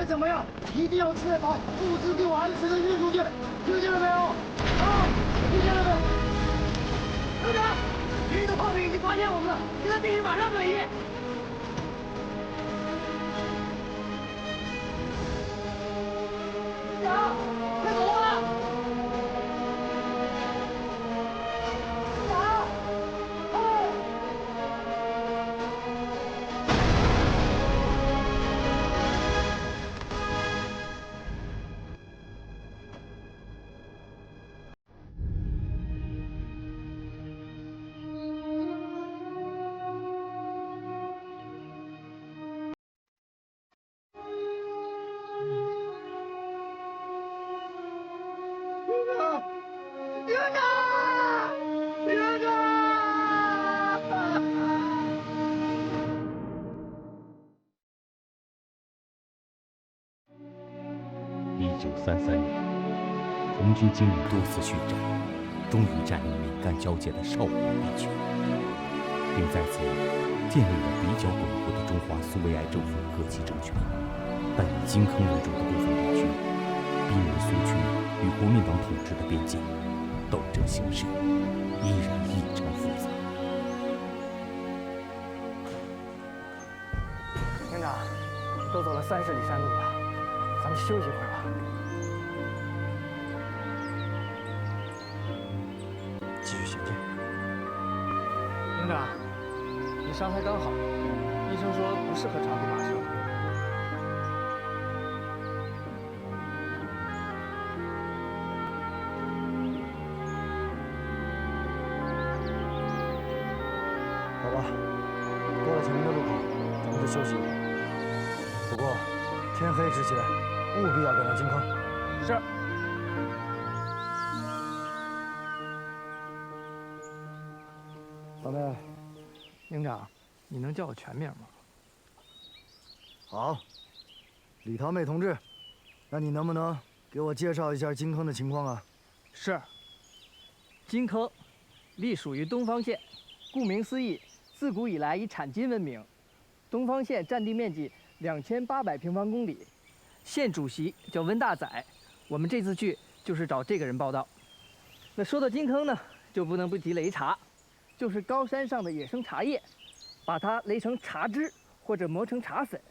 管怎么样，一定要确保物资给我安全的运出去，听见了没有？啊，听见了没有？队长，敌的炮兵已经发现我们了，现在必须马上转移。队长，快走啊！队长，快！ 1933年，红军经历多次血战，终于占领闽赣交界的邵武地区，并在此建立了比较稳固的中华苏维埃政府各级政权。但以金坑为主的部分地区，逼临苏区与国民党统治的边界，斗争形势依然异常复杂。营长，都走了30里山路了，咱们休息会儿吧。 继续行进。营长，你伤还刚好，医生说不适合长途跋涉。好吧，过了前面的路口，咱们就休息一会儿。不过，天黑之前务必要赶到金坑。是。 老妹，营长，你能叫我全名吗？好，李桃妹同志，那你能不能给我介绍一下金坑的情况啊？是。金坑隶属于东方县，顾名思义，自古以来以产金闻名。东方县占地面积2800平方公里，县主席叫温大载，我们这次去就是找这个人报道。那说到金坑呢，就不能不提擂茶。 就是高山上的野生茶叶，把它擂成茶汁或者磨成茶粉，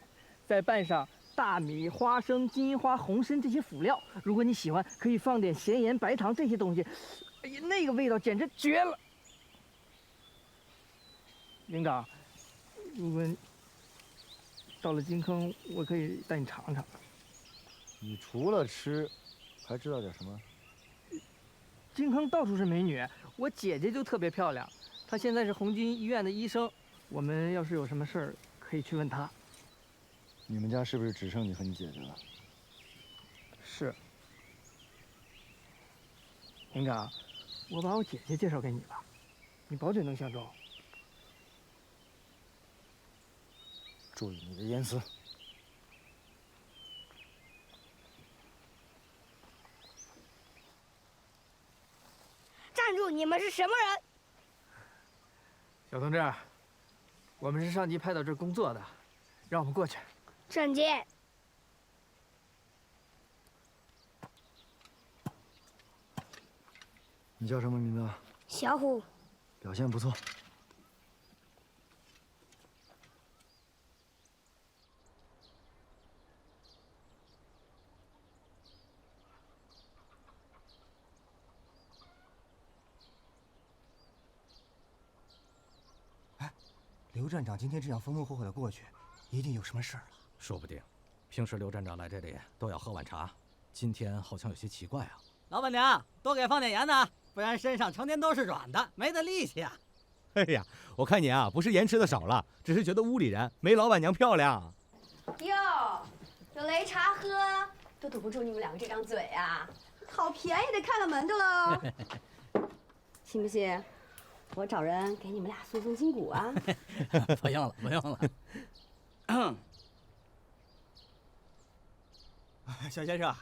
再拌上大米、花生、金花、红参这些辅料。如果你喜欢，可以放点咸盐、白糖这些东西，哎呀，那个味道简直绝了！营长，如果到了金坑，我可以带你尝尝。你除了吃，还知道点什么？金坑到处是美女，我姐姐就特别漂亮。 他现在是红军医院的医生，我们要是有什么事儿，可以去问他。你们家是不是只剩你和你姐姐了？是。营长，我把我姐姐介绍给你了，你保准能相中。注意你的言辞。站住！你们是什么人？ 小同志，我们是上级派到这儿工作的，让我们过去。郑健，你叫什么名字？小虎，表现不错。刘站长今天这样风风火火的过去，一定有什么事儿了。说不定，平时刘站长来这里都要喝碗茶，今天好像有些奇怪啊。老板娘，多给放点盐呐，不然身上成天都是软的，没得力气啊。哎呀，我看你啊，不是盐吃的少了，只是觉得屋里人没老板娘漂亮。哟，有擂茶喝，都堵不住你们两个这张嘴啊！好便宜的看了门的喽，信不信？我找人给你们俩送送筋骨啊！不用了，不用了。小先生，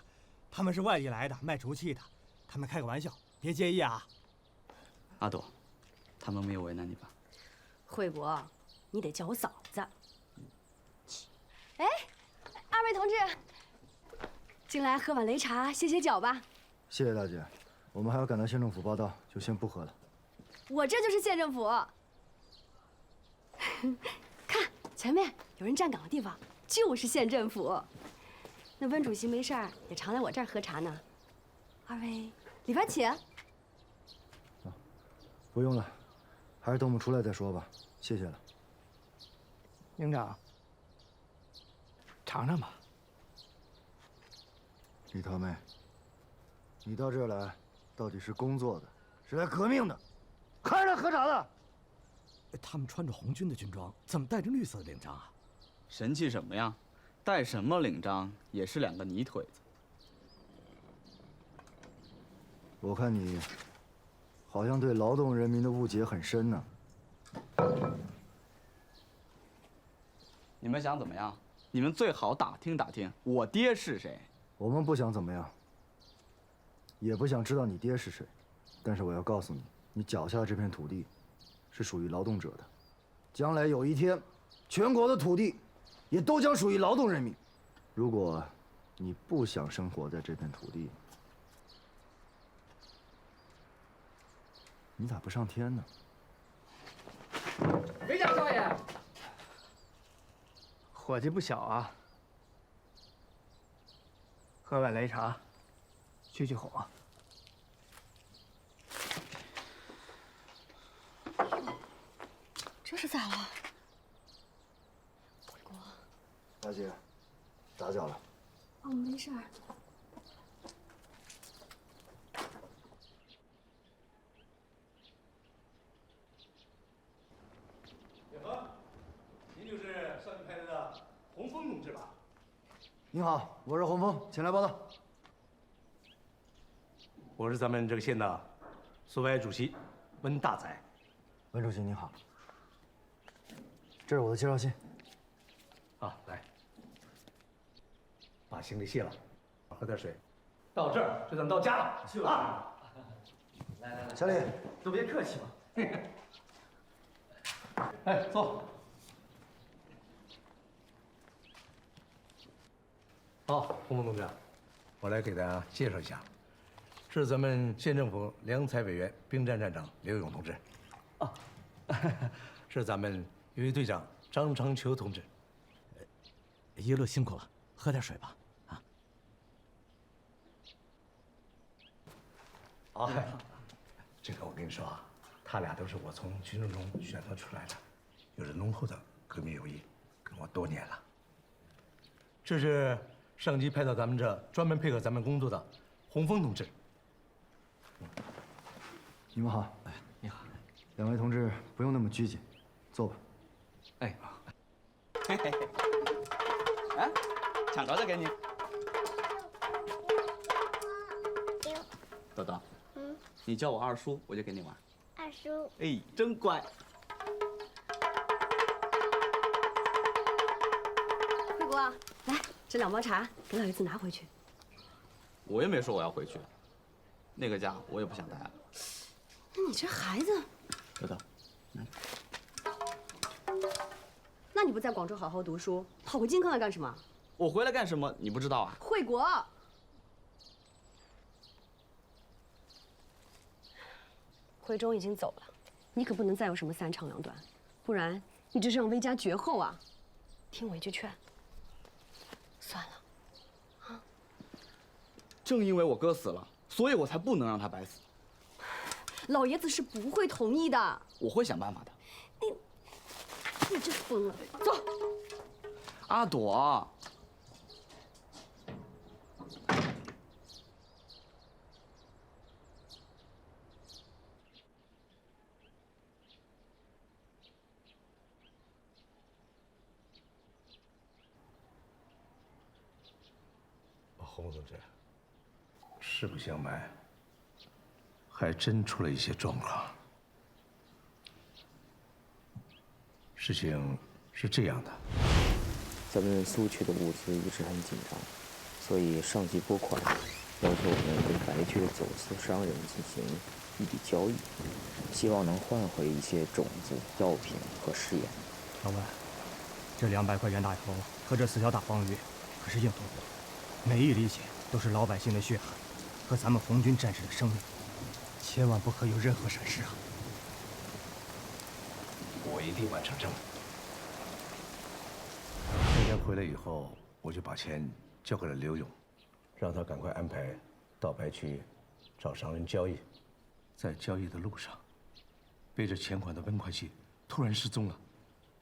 他们是外地来的，卖竹器的，他们开个玩笑，别介意啊。阿朵，他们没有为难你吧？惠国，你得叫我嫂子。哎，二位同志，进来喝碗擂茶歇歇脚吧。谢谢大姐，我们还要赶到县政府报到，就先不喝了。我这就是县政府。看前面有人站岗的地方，就是县政府。那温主席没事儿也常来我这儿喝茶呢。二位里边请。不用了，还是等我们出来再说吧。谢谢了。营长，尝尝吧。李桃妹，你到这儿来，到底是工作的，是来革命的，还是来喝茶的？他们穿着红军的军装，怎么带着绿色的领章啊？神气什么呀？带什么领章也是2个泥腿子。我看你好像对劳动人民的误解很深呢。你们想怎么样？你们最好打听打听我爹是谁。我们不想怎么样，也不想知道你爹是谁，但是我要告诉你，你脚下的这片土地是属于劳动者的，将来有一天，全国的土地也都将属于劳动人民。如果你不想生活在这片土地，你咋不上天呢？韦家少爷，伙计不小啊，喝碗擂茶，去去火。这是咋了？回国。大姐，咋脚了？哦，没事儿。您就是上级派来的洪峰同志吧？您好，我是洪峰，请来报道。我是咱们这个县的苏维埃主席温大宰。温主席您好，这是我的介绍信。啊，来，把行李卸了，喝点水。到这儿就算到家了。去啊！来，小李，都别客气嘛。哎，坐。好，洪峰同志，我来给大家介绍一下，这是咱们县政府良才委员、兵站站长刘勇同志。啊，这是咱们游击队长张长球同志。一路辛苦了，喝点水吧。啊。哎，这个我跟你说啊，他俩都是我从群众中选择出来的，有着浓厚的革命友谊，跟我多年了。这是上级派到咱们这专门配合咱们工作的洪峰同志。你们好。哎，你好。两位同志不用那么拘谨，坐吧。哎，嘿嘿嘿，哎，抢着的给你。豆豆，你叫我二叔，我就跟你玩。二叔，哎，真乖。慧国，来，这2包茶给老爷子拿回去。我也没说我要回去，那个家我也不想待了。那你这孩子，豆豆，那你不在广州好好读书，跑回金坑来干什么？我回来干什么？你不知道啊？慧国，徽州已经走了，你可不能再有什么3长2短，不然你这是让威家绝后啊！听我一句劝，算了。正因为我哥死了，所以我才不能让他白死。老爷子是不会同意的。我会想办法的。你这疯了！走。阿朵。洪同志，实不相瞒，还真出了一些状况。事情是这样的，咱们苏区的物资一直很紧张，所以上级拨款，要求我们跟白区的走私商人进行一笔交易，希望能换回一些种子、药品和试验。老板，这200块袁大头和这4条大黄鱼可是硬通货。每一滴血都是老百姓的血汗，和咱们红军战士的生命，千万不可有任何闪失啊！我一定完成任务。那天回来以后，我就把钱交给了刘勇，让他赶快安排到白区找商人交易。在交易的路上，背着钱款的温会计突然失踪了，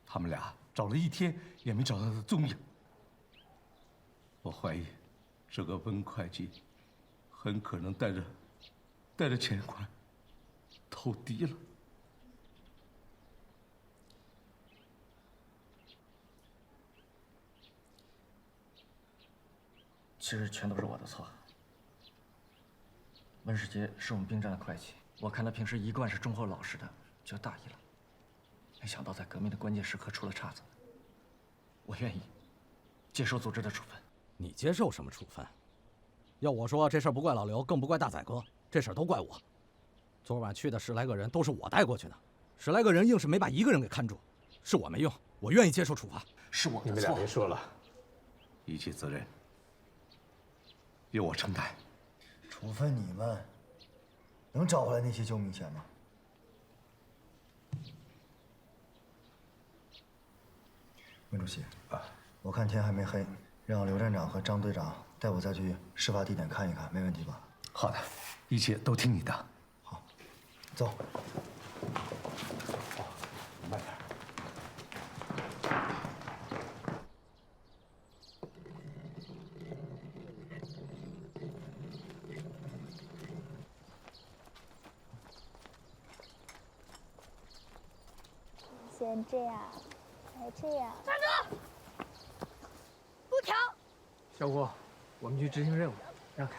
他们俩找了一天也没找到他的踪影。我怀疑，这个温会计很可能带着钱款投敌了。其实全都是我的错。温世杰是我们兵站的会计，我看他平时一贯是忠厚老实的，就大意了。没想到在革命的关键时刻出了岔子。我愿意接受组织的处分。你接受什么处分？要我说，这事儿不怪老刘，更不怪大宰哥，这事儿都怪我。昨晚去的10来个人都是我带过去的，10来个人硬是没把一个人给看住，是我没用，我愿意接受处罚，是我的错。你们俩别说了，一切责任由我承担。处分你们，能找回来那些救命钱吗？温主席啊，我看天还没黑，让刘站长和张队长带我再去事发地点看一看，没问题吧？好的，一切都听你的。好，走。慢点。先这样，再这样。站住！路条。小虎，我们去执行任务，让开。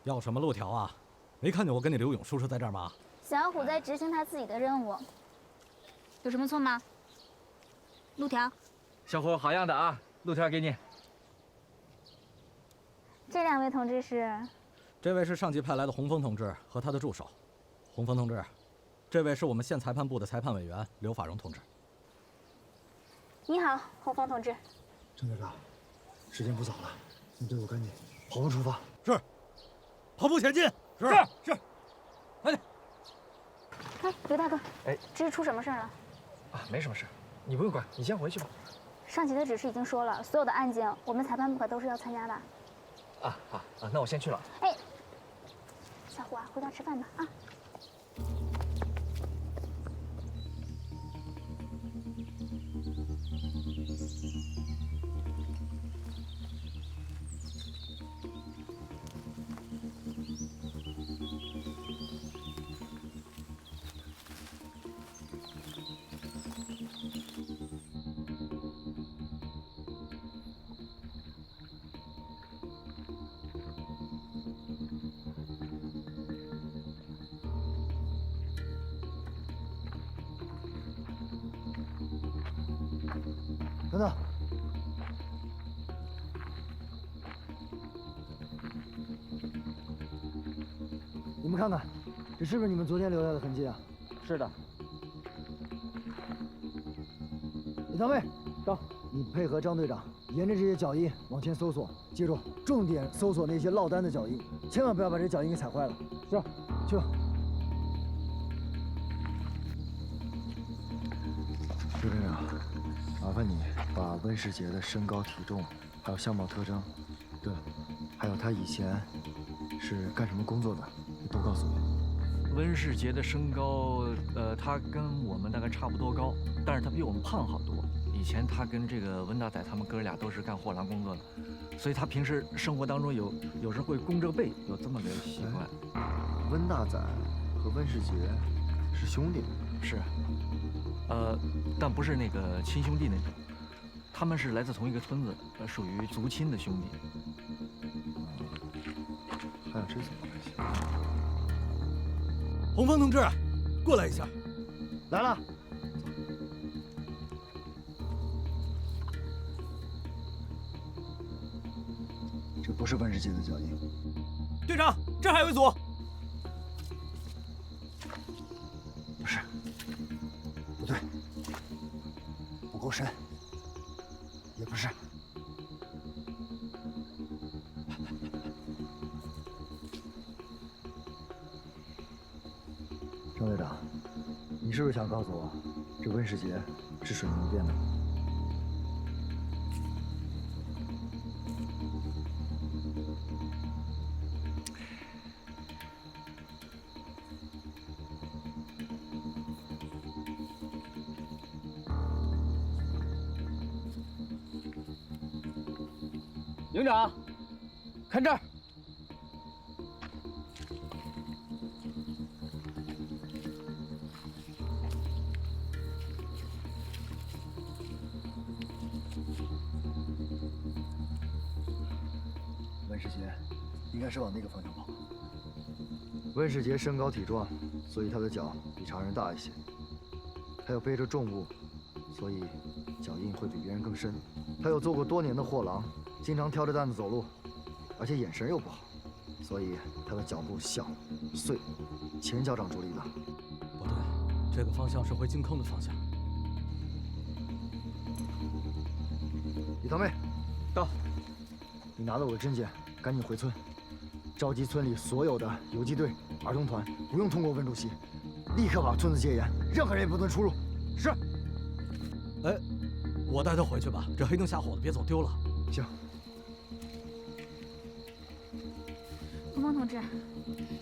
要什么路条啊？没看见我跟你刘勇叔叔在这儿吗？小虎在执行他自己的任务，有什么错吗？路条。小虎，好样的啊！路条给你。这2位同志是？这位是上级派来的洪峰同志和他的助手。洪峰同志，这位是我们县裁判部的裁判委员刘法荣同志。你好，洪峰同志。郑队长，时间不早了，你队伍赶紧跑步出发。是。跑步前进。是。快点。哎，刘大哥，哎，这是出什么事儿了？啊，没什么事，你不用管，你先回去吧。上级的指示已经说了，所有的案件我们裁判部可都是要参加的。那我先去了。哎，小虎啊，回家吃饭吧啊。等等，你们看看，这是不是你们昨天留下的痕迹啊？是的。李堂妹，到，你配合张队长，沿着这些脚印往前搜索，记住，重点搜索那些落单的脚印，千万不要把这脚印给踩坏了。是，去吧。刘站长，麻烦你把温世杰的身高、体重，还有相貌特征，对了，还有他以前是干什么工作的，都告诉我。温世杰的身高，他跟我们大概差不多高，但是他比我们胖好多。以前他跟这个温大仔他们哥俩都是干货郎工作的，所以他平时生活当中有时会弓着背，有这么个习惯。温大仔和温世杰是兄弟？是。但不是那个亲兄弟那种，他们是来自同一个村子，属于族亲的兄弟。还有这层关系。洪峰同志，过来一下。来了。这不是温世杰的脚印。队长，这还有一组。不是。不对，不够深，也不是。郑队长，你是不是想告诉我，这温世杰是水牛编的？营长，看这儿。 温世杰应该是往那个方向跑。温世杰身高体壮，所以他的脚比常人大一些。他又背着重物，所以脚印会比别人更深。他又做过多年的货郎，经常挑着担子走路，而且眼神又不好，所以他的脚步小、碎，前脚掌着力大。不对，这个方向是回金坑的方向。李堂妹，到。 你拿着我的证件，赶紧回村，召集村里所有的游击队、儿童团，不用通过温主席，立刻把村子戒严，任何人也不能出入。是。哎，我带他回去吧，这黑灯瞎火的，别走丢了。行。洪峰同志，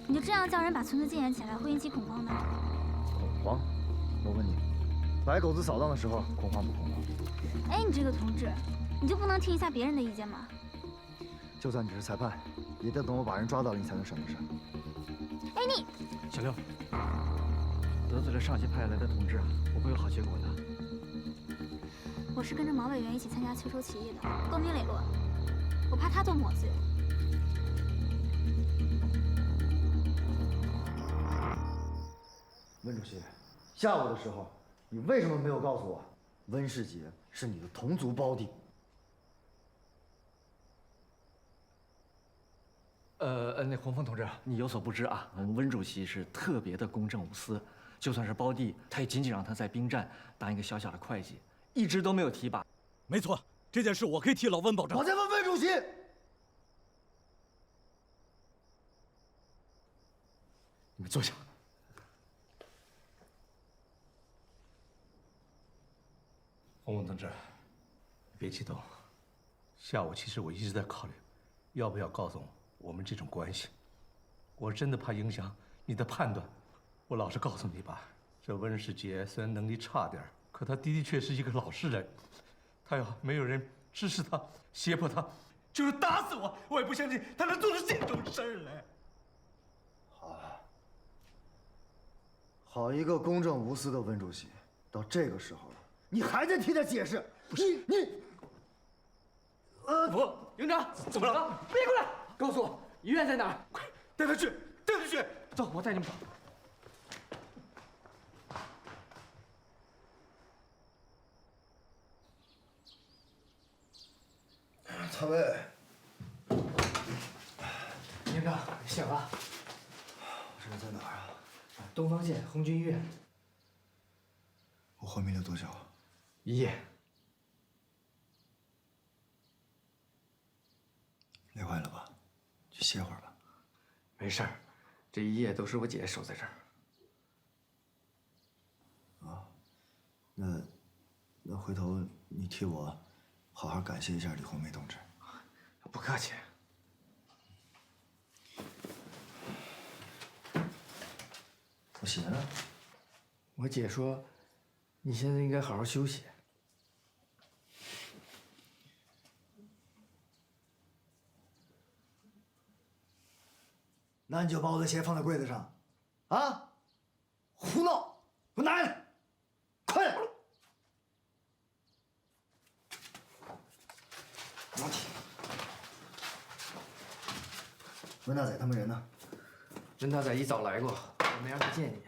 你就这样叫人把村子戒严起来，会引起恐慌的。恐慌？我问你，白狗子扫荡的时候恐慌不恐慌？哎，你这个同志，你就不能听一下别人的意见吗？ 就算你是裁判，也得等我把人抓到了，你才能审个审。哎，你小六，得罪了上级派来的同志啊，不会有好结果的。我是跟着毛委员一起参加秋收起义的，光明磊落，我怕他做抹自由。温主席，下午的时候，你为什么没有告诉我，温世杰是你的同族胞弟？ 那洪峰同志，你有所不知啊，我们温主席是特别的公正无私，就算是胞弟，他也仅仅让他在兵站当一个小小的会计，一直都没有提拔。没错，这件事我可以替老温保证。我在问温主席。你们坐下。洪峰同志，别激动。下午其实我一直在考虑，要不要告诉我们这种关系。我真的怕影响你的判断。我老实告诉你吧，这温世杰虽然能力差点，可他的确是一个老实人。他要没有人支持他、胁迫他，就是打死我，我也不相信他能做出这种事儿来。好，好一个公正无私的温主席，到这个时候了，你还在替他解释？不是你，不，营长，怎么了？别过来，告诉我医院在哪儿，快带他去，带他去。走，我带你们走。曹卫，营长醒了。我这是在哪儿啊？东方县红军医院。我昏迷了多久？1夜。累坏了吧？去歇会儿吧。没事儿，这1夜都是我姐守在这儿。啊，那回头你替我好好感谢一下李红梅同志。不客气。我鞋呢？我姐说，你现在应该好好休息。那你就把我的鞋放在柜子上，啊！胡闹！给我拿来！快点！拿起。温大仔他们人呢？温大仔一早来过，我没让他见你。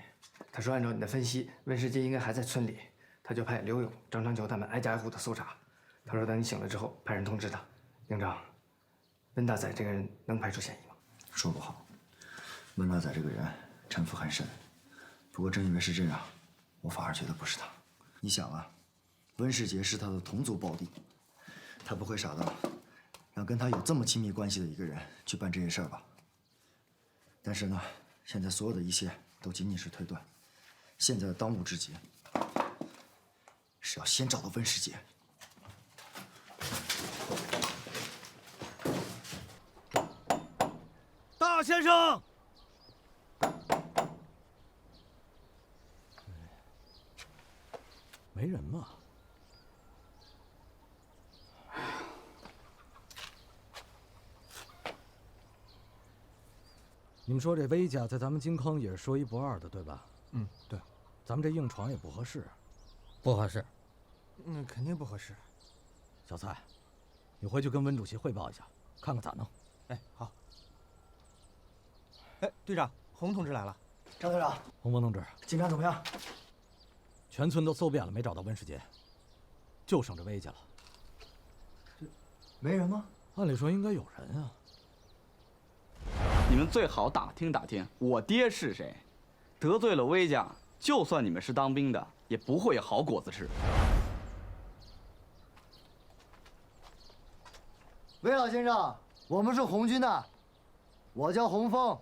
他说按照你的分析，温世杰应该还在村里，他就派刘勇、张长球他们挨家挨户的搜查。他说等你醒了之后，派人通知他。营长，温大仔这个人能排除嫌疑吗？说不好。温大仔这个人城府很深，不过正因为是这样，我反而觉得不是他。你想啊，温世杰是他的同族胞弟，他不会傻到让跟他有这么亲密关系的一个人去办这些事儿吧？但是呢，现在所有的一切都仅仅是推断，现在的当务之急是要先找到温世杰。大先生，没人吗？你们说这威家在咱们金坑也是说一不二的，对吧？嗯，对。咱们这硬闯也不合适。不合适。肯定不合适。小蔡，你回去跟温主席汇报一下，看看咋弄。哎，好。哎，队长，洪同志来了。张队长，洪峰同志，进展怎么样？全村都搜遍了，没找到温世杰，就剩这威家了。没人吗？按理说应该有人啊。你们最好打听打听我爹是谁，得罪了威家，就算你们是当兵的，也不会有好果子吃。魏老先生，我们是红军的，我叫洪峰，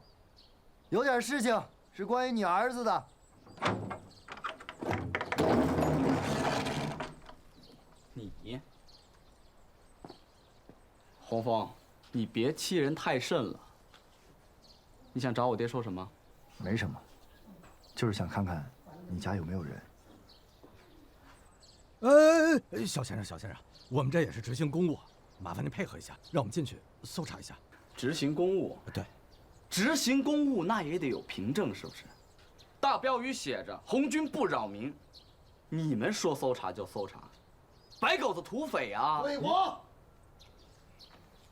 有点事情是关于你儿子的。你，洪峰，你别欺人太甚了。你想找我爹说什么？没什么，就是想看看你家有没有人。小先生，我们这也是执行公务，麻烦您配合一下，让我们进去搜查一下。执行公务？对，执行公务那也得有凭证，是不是？大标语写着“红军不扰民”，你们说搜查就搜查，白狗子土匪啊！魏国，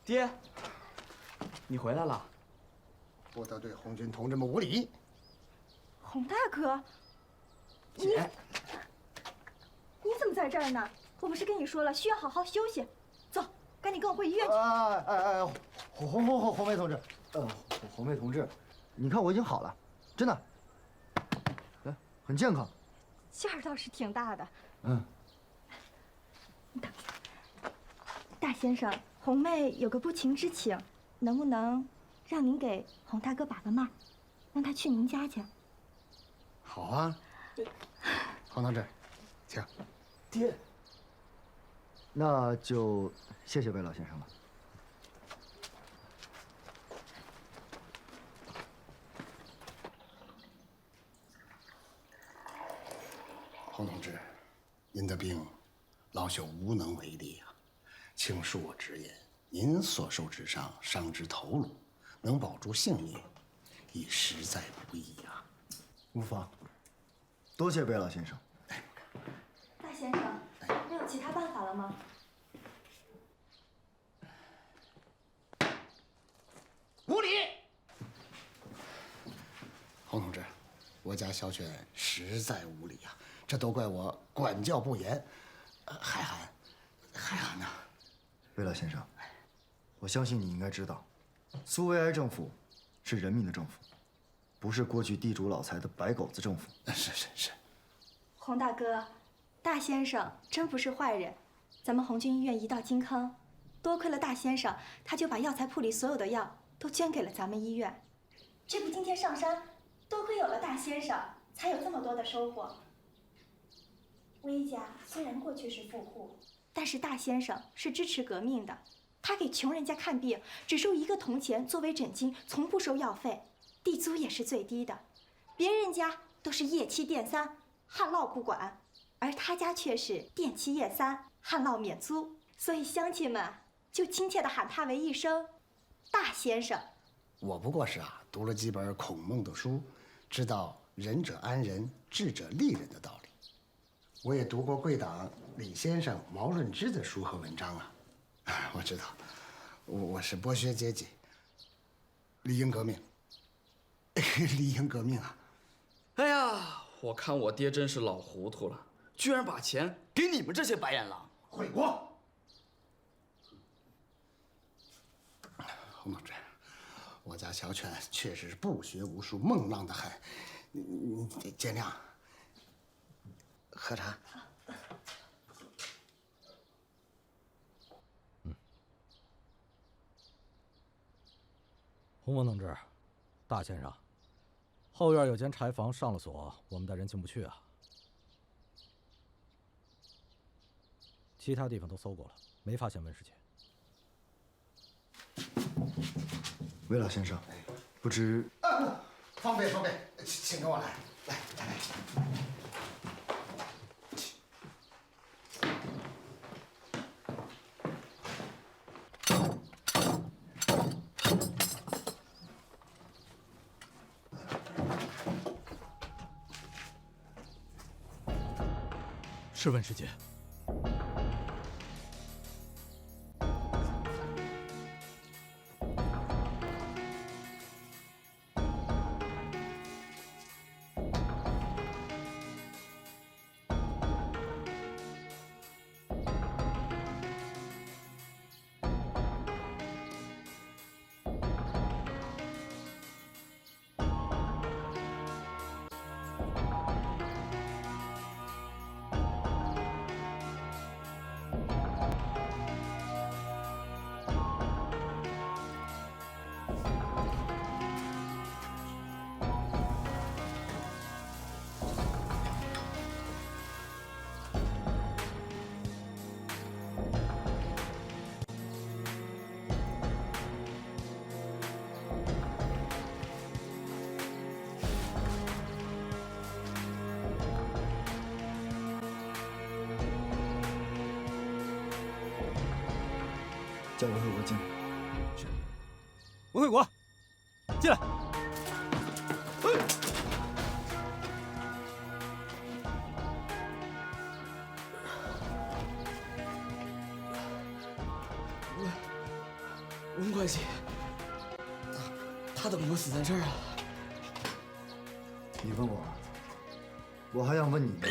爹，你回来了。不得对红军同志们无礼。洪大哥，你怎么在这儿呢？我不是跟你说了，需要好好休息。走，赶紧跟我回医院去。红梅同志，红梅同志，你看我已经好了，真的，很健康。劲儿倒是挺大的。嗯。你等一下，大先生，红妹有个不情之请，能不能让您给洪大哥把个脉，让他去您家去？好啊，洪同志，请。爹，那就谢谢魏老先生了。洪同志，您的病，老朽无能为力啊，请恕我直言，您所受之伤，伤之头颅，能保住性命，已实在不易啊。无妨，多谢魏老先生。大先生，没有其他办法了吗？无礼！洪同志，我家小犬实在无礼啊，这都怪我管教不严。海涵呐，魏老先生，我相信你应该知道，苏维埃政府是人民的政府，不是过去地主老财的白狗子政府。是。洪大哥，大先生真不是坏人，咱们红军医院移到金坑，多亏了大先生，他就把药材铺里所有的药都捐给了咱们医院。这不今天上山，多亏有了大先生，才有这么多的收获。威家虽然过去是富户，但是大先生是支持革命的，他给穷人家看病只收1个铜钱作为诊金，从不收药费，地租也是最低的，别人家都是夜七店三，旱涝不管，而他家却是店七夜三，旱涝免租，所以乡亲们就亲切地喊他为一声大先生。我不过是读了几本孔孟的书，知道仁者安人，智者利人的道理。我也读过贵党李先生、毛润之的书和文章啊，我知道，我是剥削阶级，理应革命，理应革命啊！哎呀，我看我爹真是老糊涂了，居然把钱给你们这些白眼狼！悔过！洪同志，我家小犬确实是不学无术，孟浪的很，你见谅。喝茶。洪峰同志，大先生，后院有间柴房上了锁，我们的人进不去啊。其他地方都搜过了，没发现温世杰。魏老先生，不知……方便，请跟我来，来。是温世杰。叫文慧国进来。是。文慧国，进来。文会计，他怎么会死在这儿啊？你问我，我还想问你呢。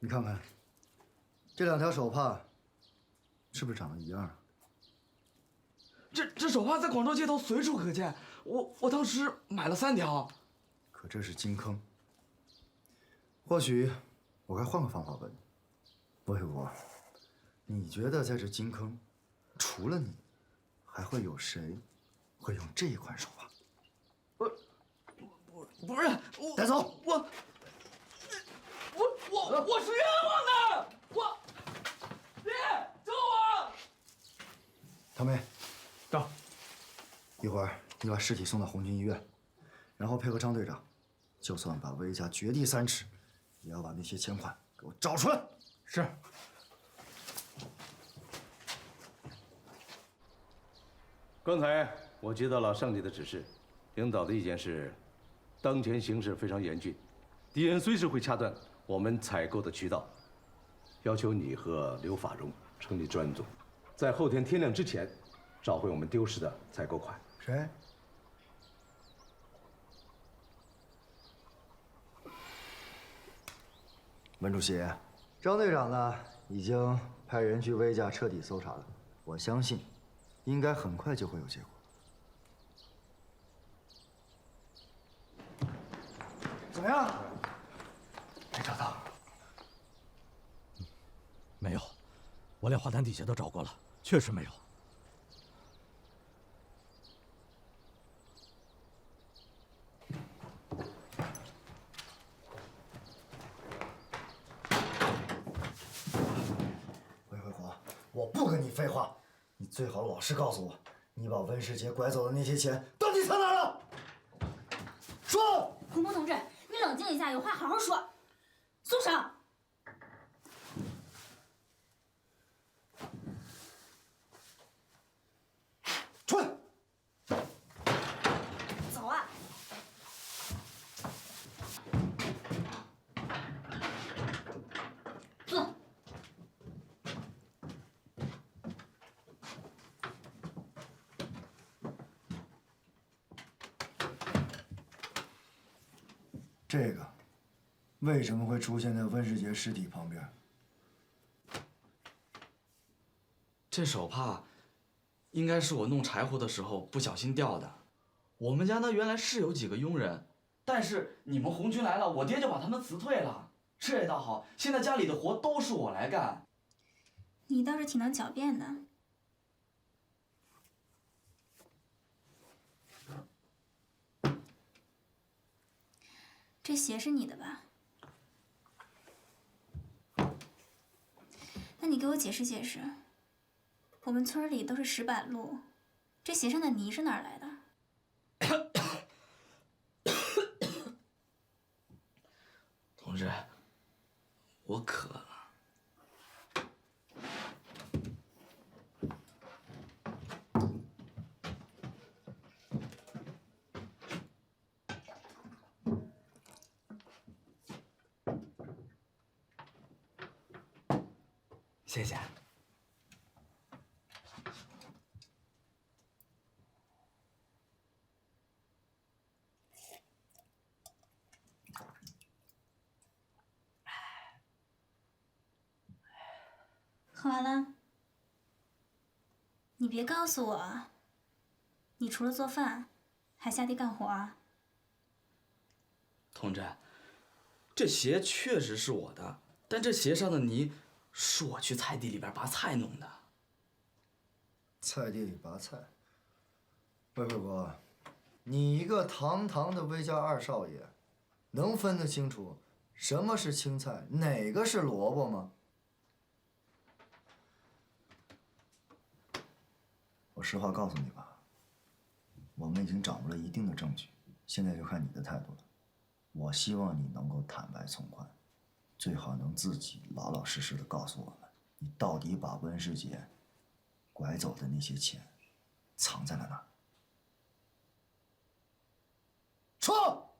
你看看，这2条手帕，是不是长得一样啊？这手帕在广州街头随处可见，我当时买了3条。可这是金坑，或许我该换个方法问你，魏国，你觉得在这金坑，除了你，还会有谁会用这款手帕？不是我带走！我是冤枉的！爹，救我！唐梅，到。一会儿你把尸体送到红军医院，然后配合张队长，就算把魏家掘地3尺，也要把那些钱款给我找出来。是。刚才我接到了上级的指示，领导的意见是，当前形势非常严峻，敌人随时会掐断我们采购的渠道，要求你和刘法荣成立专案组，在后天天亮之前，找回我们丢失的采购款。谁？文主席，张队长呢，已经派人去魏家彻底搜查了，我相信，应该很快就会有结果。怎么样？没找到？没有，我连花坛底下都找过了，确实没有。魏慧国，我不跟你废话，你最好老实告诉我，你把温世杰拐走的那些钱到底藏哪儿了？说！洪波同志，你冷静一下，有话好好说。松手！出来！走啊！坐。这个为什么会出现在温世杰尸体旁边？这手帕，应该是我弄柴火的时候不小心掉的。我们家呢原来是有几个佣人，但是你们红军来了，我爹就把他们辞退了。这也倒好，现在家里的活都是我来干。你倒是挺能狡辩的，这鞋是你的吧？那你给我解释解释。我们村里都是石板路，这鞋上的泥是哪儿来的？同志，我渴了。谢谢。喝完了？你别告诉我啊，你除了做饭，还下地干活啊？同志，这鞋确实是我的，但这鞋上的泥是我去菜地里边拔菜弄的。菜地里拔菜。魏慧国，你一个堂堂的魏家二少爷，能分得清楚什么是青菜，哪个是萝卜吗？我实话告诉你吧，我们已经掌握了一定的证据，现在就看你的态度了。我希望你能够坦白从宽，最好能自己老老实实的告诉我们，你到底把温世杰拐走的那些钱藏在了哪儿？说！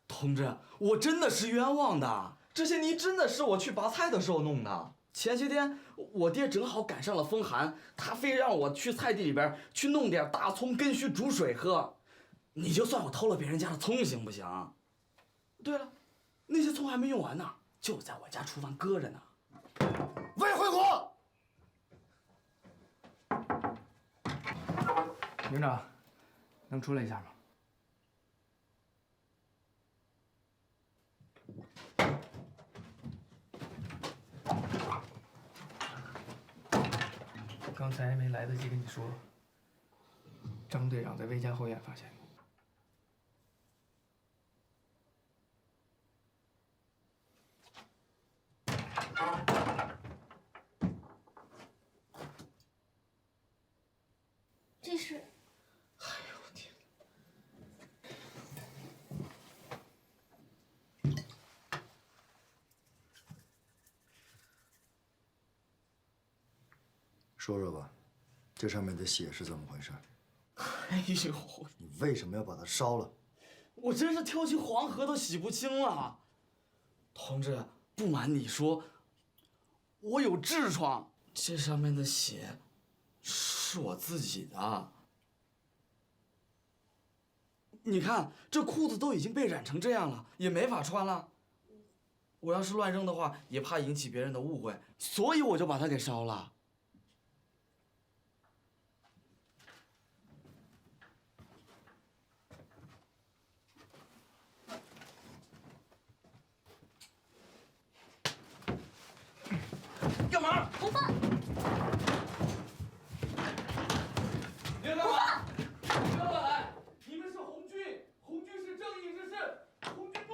同志，我真的是冤枉的，这些泥真的是我去拔菜的时候弄的。前些天我爹正好赶上了风寒，他非让我去菜地里边去弄点大葱根须煮水喝。你就算我偷了别人家的葱行不行？对了，那些葱还没用完呢，就在我家厨房搁着呢。魏慧国，营长，能出来一下吗？刚才没来得及跟你说，张队长在魏家后院发现的。这是。哎呦我天！说说吧，这上面的血是怎么回事？哎呦，你为什么要把它烧了？我真是跳进黄河都洗不清了。同志，不瞒你说，我有痔疮，这上面的血是我自己的。你看，这裤子都已经被染成这样了，也没法穿了。我要是乱扔的话，也怕引起别人的误会，所以我就把它给烧了。干嘛？红凤，你要干嘛？不要乱来！你们是红军，红军是正义之士，红军不。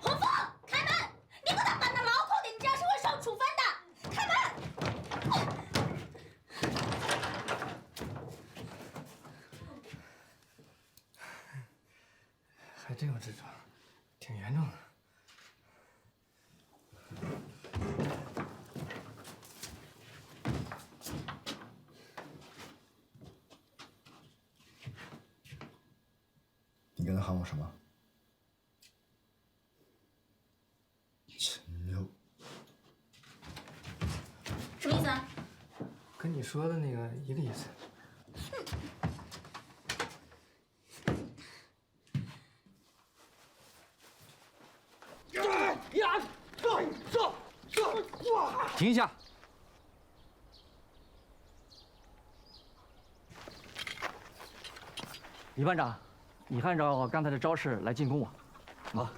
红凤，开门！你给我把那牢扣点，你这样是会受处分的。开门！还真有痔疮，挺严重的。你刚才喊我什么？陈六。什么意思啊？跟你说的那个一个意思。停一下！李班长，你按照刚才的招式来进攻我。好。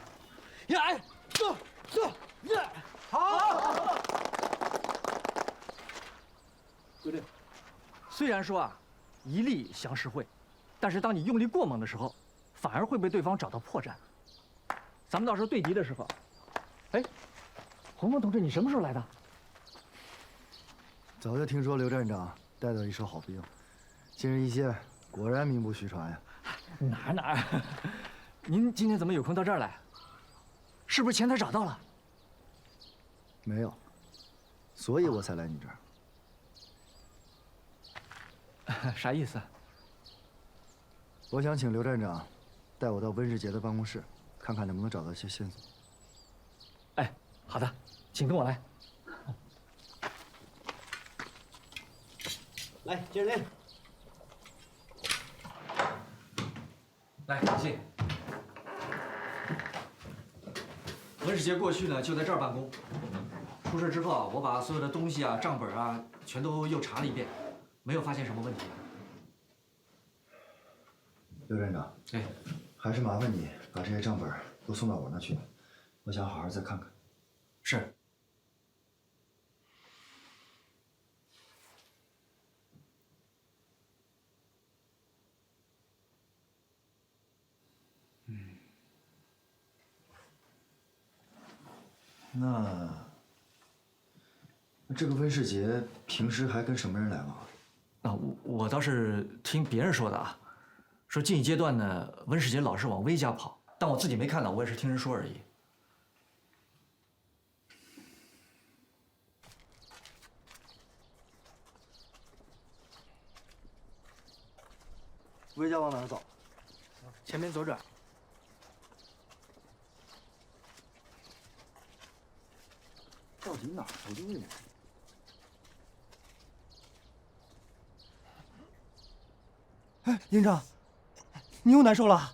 呀！好。对对。虽然说啊，一力降十会，但是当你用力过猛的时候，反而会被对方找到破绽。咱们到时候对敌的时候，哎，洪峰同志，你什么时候来的？早就听说刘站长带到一手好兵，今日一见，果然名不虚传呀。哪儿？您今天怎么有空到这儿来？是不是钱财找到了？没有，所以我才来你这儿。啥意思？我想请刘站长带我到温世杰的办公室，看看能不能找到一些线索。哎，好的，请跟我来。来，接着练。来，信。温世杰过去呢就在这儿办公。出事之后啊，我把所有的东西啊、账本啊全都又查了一遍，没有发现什么问题。刘站长，哎，还是麻烦你把这些账本都送到我那去吧，我想好好再看看。是。那这个温世杰平时还跟什么人来往啊？啊，我倒是听别人说的啊，说近一阶段呢，温世杰老是往威家跑，但我自己没看到，我也是听人说而已。威家往哪儿走？前面左转。到底哪儿不对呢？哎，营长，你又难受了？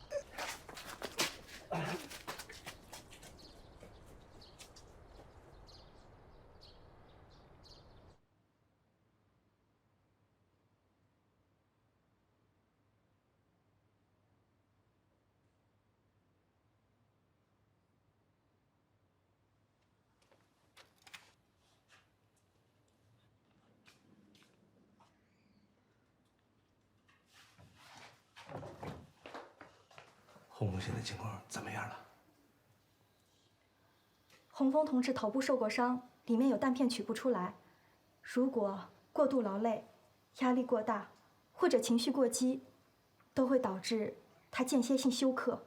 洪峰现在情况怎么样了？洪峰同志头部受过伤，里面有弹片取不出来。如果过度劳累、压力过大，或者情绪过激，都会导致他间歇性休克。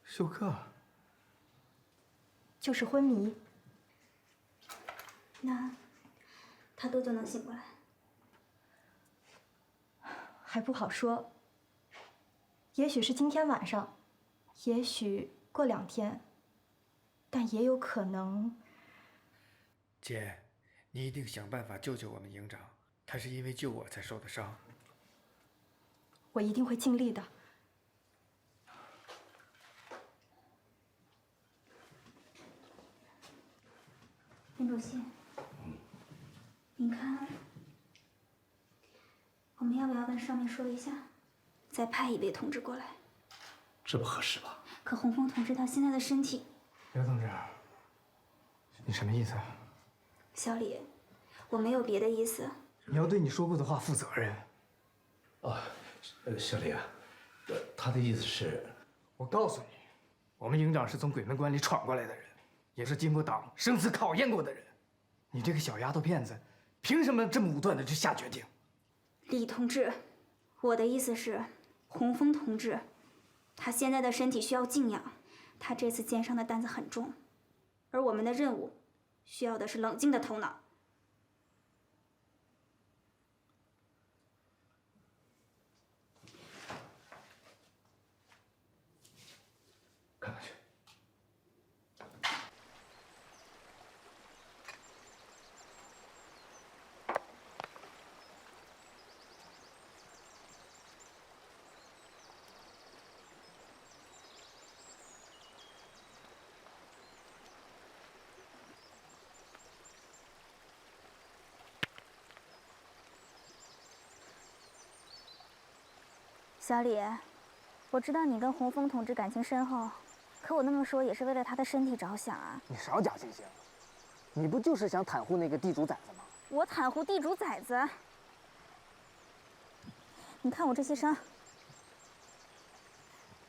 休克？就是昏迷。那他多久能醒过来？还不好说。也许是今天晚上，也许过2天，但也有可能。姐，你一定想办法救救我们营长，他是因为救我才受的伤。我一定会尽力的。林主席，您看，我们要不要跟上面说一下，再派一位同志过来？这不合适吧？可洪峰同志他现在的身体……刘同志，你什么意思？小李，我没有别的意思。你要对你说过的话负责任。哦，小李啊，他的意思是……我告诉你，我们营长是从鬼门关里闯过来的人，也是经过党生死考验过的人。你这个小丫头片子，凭什么这么武断的就下决定？李同志，我的意思是，洪峰同志，他现在的身体需要静养，他这次肩上的担子很重，而我们的任务需要的是冷静的头脑。看看去。小李，我知道你跟洪峰同志感情深厚，可我那么说也是为了他的身体着想啊。你少假惺惺，你不就是想袒护那个地主崽子吗？我袒护地主崽子？你看我这些伤，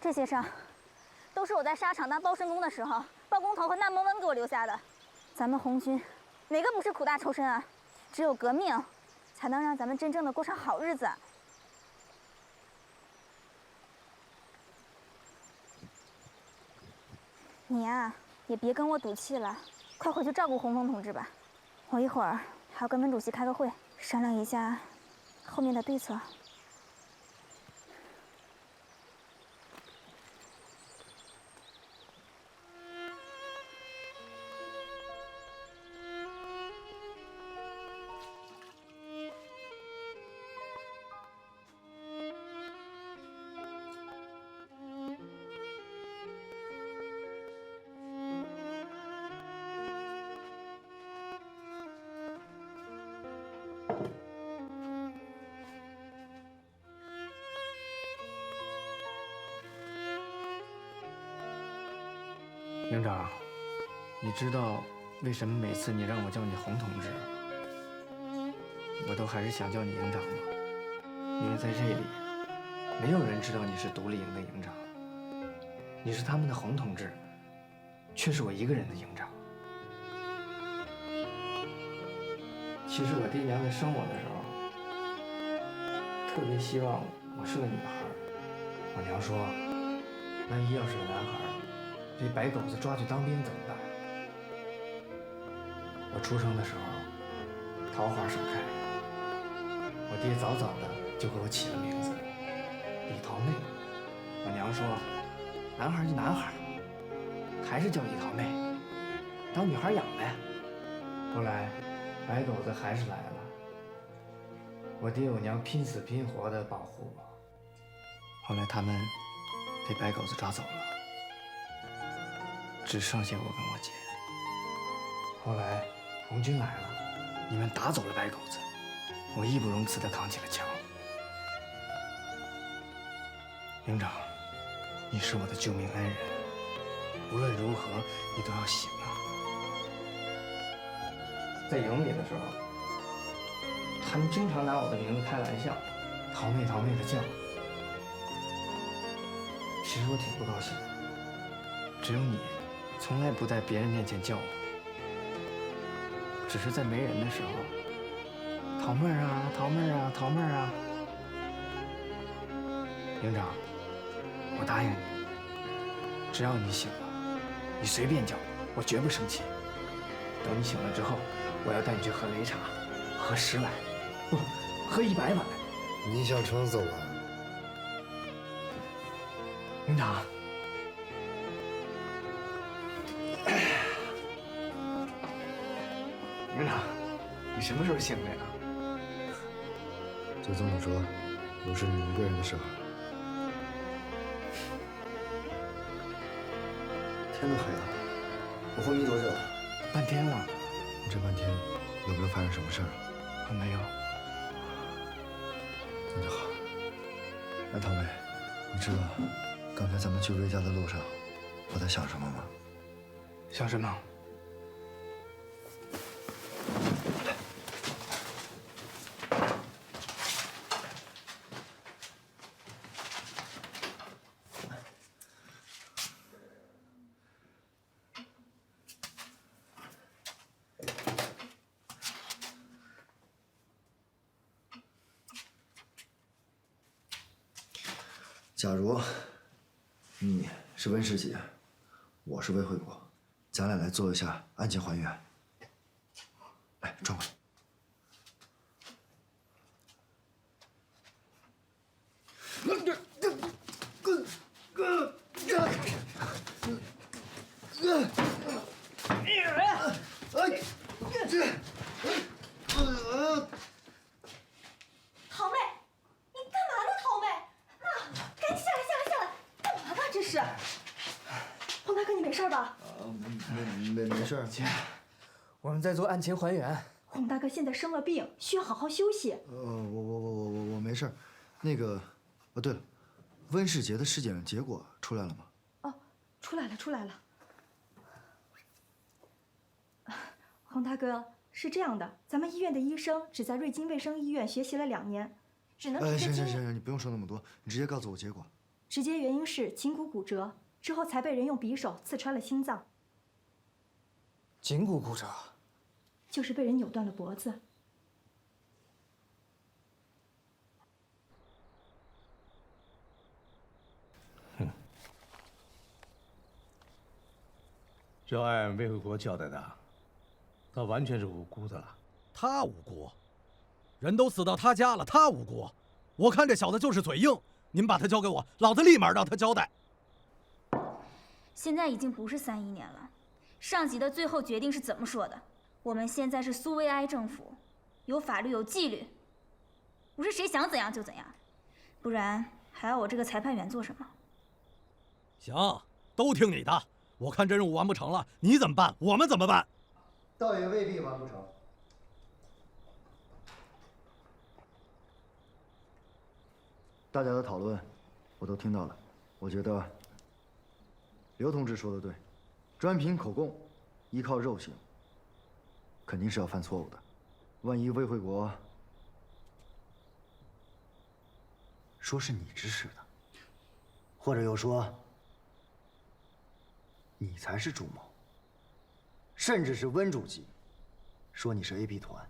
这些伤，都是我在沙场当包身工的时候，包工头和那蒙文给我留下的。咱们红军，哪个不是苦大仇深啊？只有革命，才能让咱们真正的过上好日子。你呀，也别跟我赌气了，快回去照顾洪峰同志吧。我一会儿还要跟温主席开个会，商量一下后面的对策。营长，你知道为什么每次你让我叫你洪同志，我都还是想叫你营长吗？因为在这里，没有人知道你是独立营的营长，你是他们的洪同志，却是我一个人的营长。其实我爹娘在生我的时候，特别希望我是个女孩。我娘说，万一要是个男孩，被白狗子抓去当兵怎么办？我出生的时候，桃花盛开，我爹早早的就给我起了名字李桃妹。我娘说，男孩就男孩，还是叫李桃妹，当女孩养呗。后来，白狗子还是来了，我爹我娘拼死拼活的保护我。后来他们被白狗子抓走了。只剩下我跟我姐。后来红军来了，你们打走了白狗子，我义不容辞地扛起了枪。营长，你是我的救命恩人，无论如何你都要醒啊！在营里的时候，他们经常拿我的名字开玩笑，桃妹桃妹的叫。其实我挺不高兴的，只有你从来不在别人面前叫我，只是在没人的时候，桃妹儿啊，桃妹儿啊，桃妹儿啊。营长，我答应你，只要你醒了，你随便叫我绝不生气。等你醒了之后，我要带你去喝擂茶，喝10碗，不，喝100碗。你想重走啊？营长。营长，你什么时候醒的呀？就这么说，都是你一个人的事儿。天都黑了，我昏迷多久？半天了。你这半天有没有发生什么事儿？我没有。那就好。哎，桃妹，你知道刚才咱们去瑞家的路上，我在想什么吗？想什么？假如你是温世杰，我是魏惠国，咱俩来做一下案情还原。来，转过来。桃妹，你干嘛呢？桃妹，妈，赶紧下来，下来，干嘛呢？这是。洪大哥，你没事吧？没事。姐，我们在做案情还原。洪大哥现在生了病，需要好好休息。我没事。那个，哦对了，温世杰的尸检结果出来了吗？哦，出来了，出来了。洪大哥，是这样的，咱们医院的医生只在瑞金卫生医院学习了2年，只能凭借经验。行，你不用说那么多，你直接告诉我结果。直接原因是颈骨骨折，之后才被人用匕首刺穿了心脏。颈骨骨折，就是被人扭断了脖子。就按魏卫国交代的，他完全是无辜的了。他无辜，人都死到他家了，他无辜。我看这小子就是嘴硬，您把他交给我，老子立马让他交代。现在已经不是3·11年了，上级的最后决定是怎么说的？我们现在是苏维埃政府，有法律有纪律，不是谁想怎样就怎样，不然还要我这个裁判员做什么？行，都听你的。我看这任务完不成了，你怎么办？我们怎么办？倒也未必完不成。大家的讨论我都听到了，我觉得刘同志说的对，专凭口供，依靠肉刑，肯定是要犯错误的。万一魏惠国说是你指使的，或者又说你才是主谋，甚至是温主席说你是 AP 团，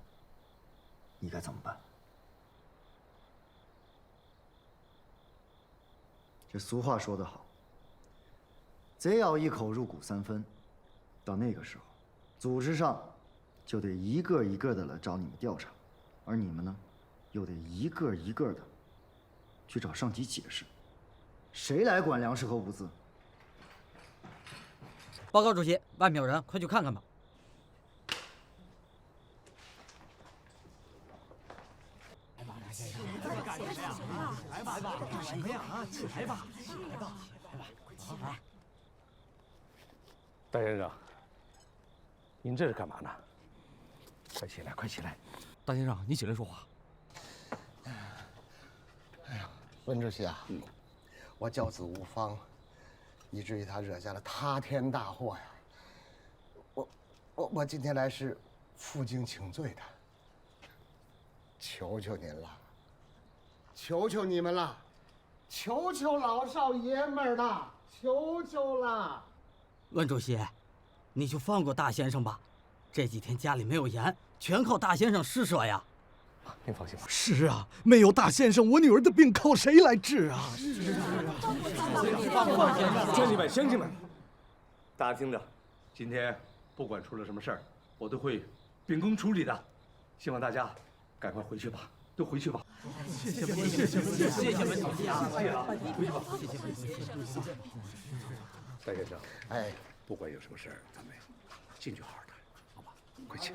你该怎么办？这俗话说得好，贼咬一口，入骨3分。到那个时候，组织上就得一个一个的来找你们调查，而你们呢，又得一个一个的去找上级解释。谁来管粮食和物资？报告主席，外面有人，快去看看吧。来吧，干什么呀？啊，起来吧，起来吧，起来！戴先生，您这是干嘛呢？快起来，快起来！大先生，你起来说话。哎呀，温主席啊，我教子无方，以至于他惹下了塌天大祸呀。我今天来是负荆请罪的，求求您了，求求你们了，求求老少爷们儿了，求求了。温主席，你就放过大先生吧，这几天家里没有盐，全靠大先生施舍呀。您放心吧。是啊，没有大先生，我女儿的病靠谁来治啊？乡亲们，大家听着，今天不管出了什么事儿，我都会秉公处理的。希望大家赶快回去吧，都回去吧。谢谢温主席，谢谢温主席啊！谢了，回去吧。谢谢温主席。戴先生，哎，不管有什么事儿，咱们进去好好谈，好吧？快去。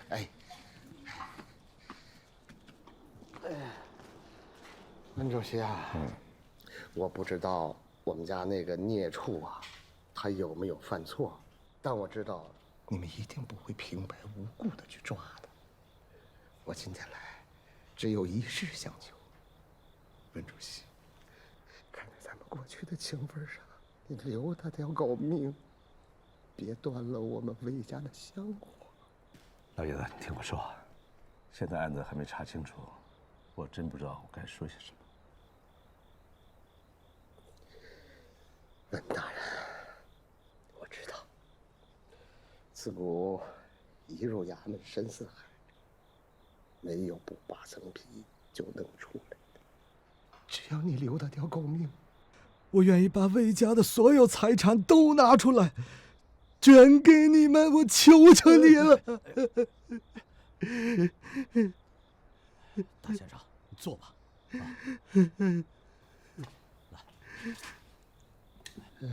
哎，温主席啊，我不知道我们家那个孽畜啊，他有没有犯错，但我知道你们一定不会平白无故的去抓的。我今天来，只有一事相求，温主席，看在咱们过去的情分上，你留他条狗命，别断了我们魏家的香火。老爷子，你听我说，现在案子还没查清楚，我真不知道我该说些什么。温大人，我知道，自古一入衙门深似海，没有不扒层皮就能出来的。只要你留他条狗命，我愿意把魏家的所有财产都拿出来，捐给你们，我求求你了。大先生，你坐吧。来，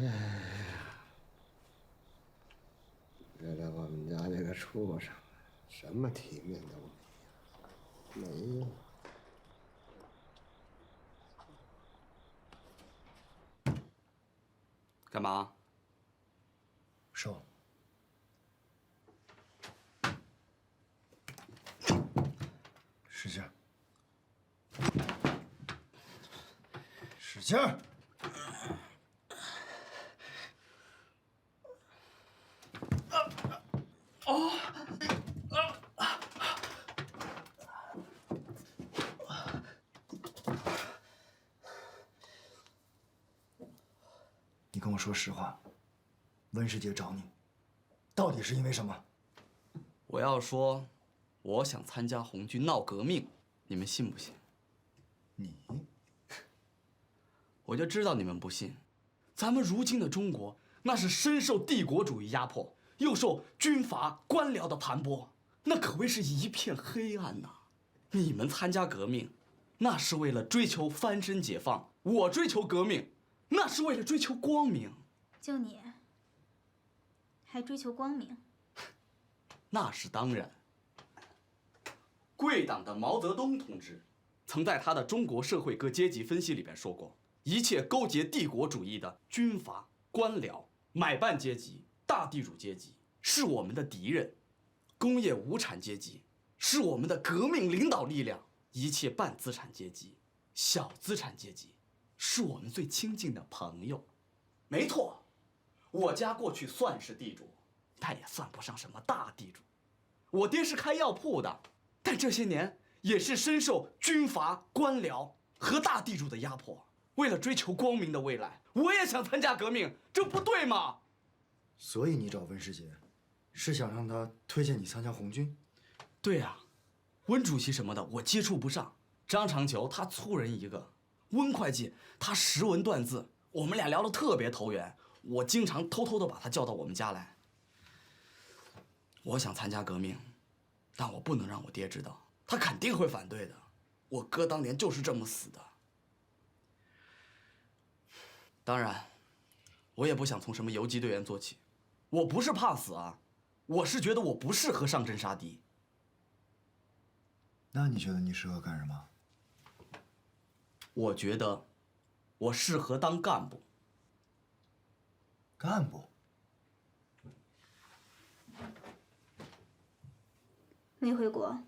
原来我们家这个畜生，什么体面都没有。干嘛？收。使劲儿，使劲儿。说实话，温世杰找你，到底是因为什么？我要说，我想参加红军闹革命，你们信不信？你，我就知道你们不信。咱们如今的中国，那是深受帝国主义压迫，又受军阀官僚的盘剥，那可谓是一片黑暗呐。你们参加革命，那是为了追求翻身解放；我追求革命，那是为了追求光明。就你，还追求光明？那是当然。贵党的毛泽东同志，曾在他的《中国社会各阶级分析》里边说过，一切勾结帝国主义的军阀、官僚、买办阶级、大地主阶级是我们的敌人，工业无产阶级是我们的革命领导力量，一切半资产阶级、小资产阶级是我们最亲近的朋友。没错，我家过去算是地主，但也算不上什么大地主。我爹是开药铺的，但这些年也是深受军阀、官僚和大地主的压迫。为了追求光明的未来，我也想参加革命，这不对吗？所以你找温世杰，是想让他推荐你参加红军？对呀，温主席什么的我接触不上，张长球他粗人一个，温会计他识文断字，我们俩聊得特别投缘，我经常偷偷的把他叫到我们家来。我想参加革命，但我不能让我爹知道，他肯定会反对的。我哥当年就是这么死的。当然，我也不想从什么游击队员做起，我不是怕死啊，我是觉得我不适合上阵杀敌。那你觉得你适合干什么？我觉得我适合当干部。干部？魏回国，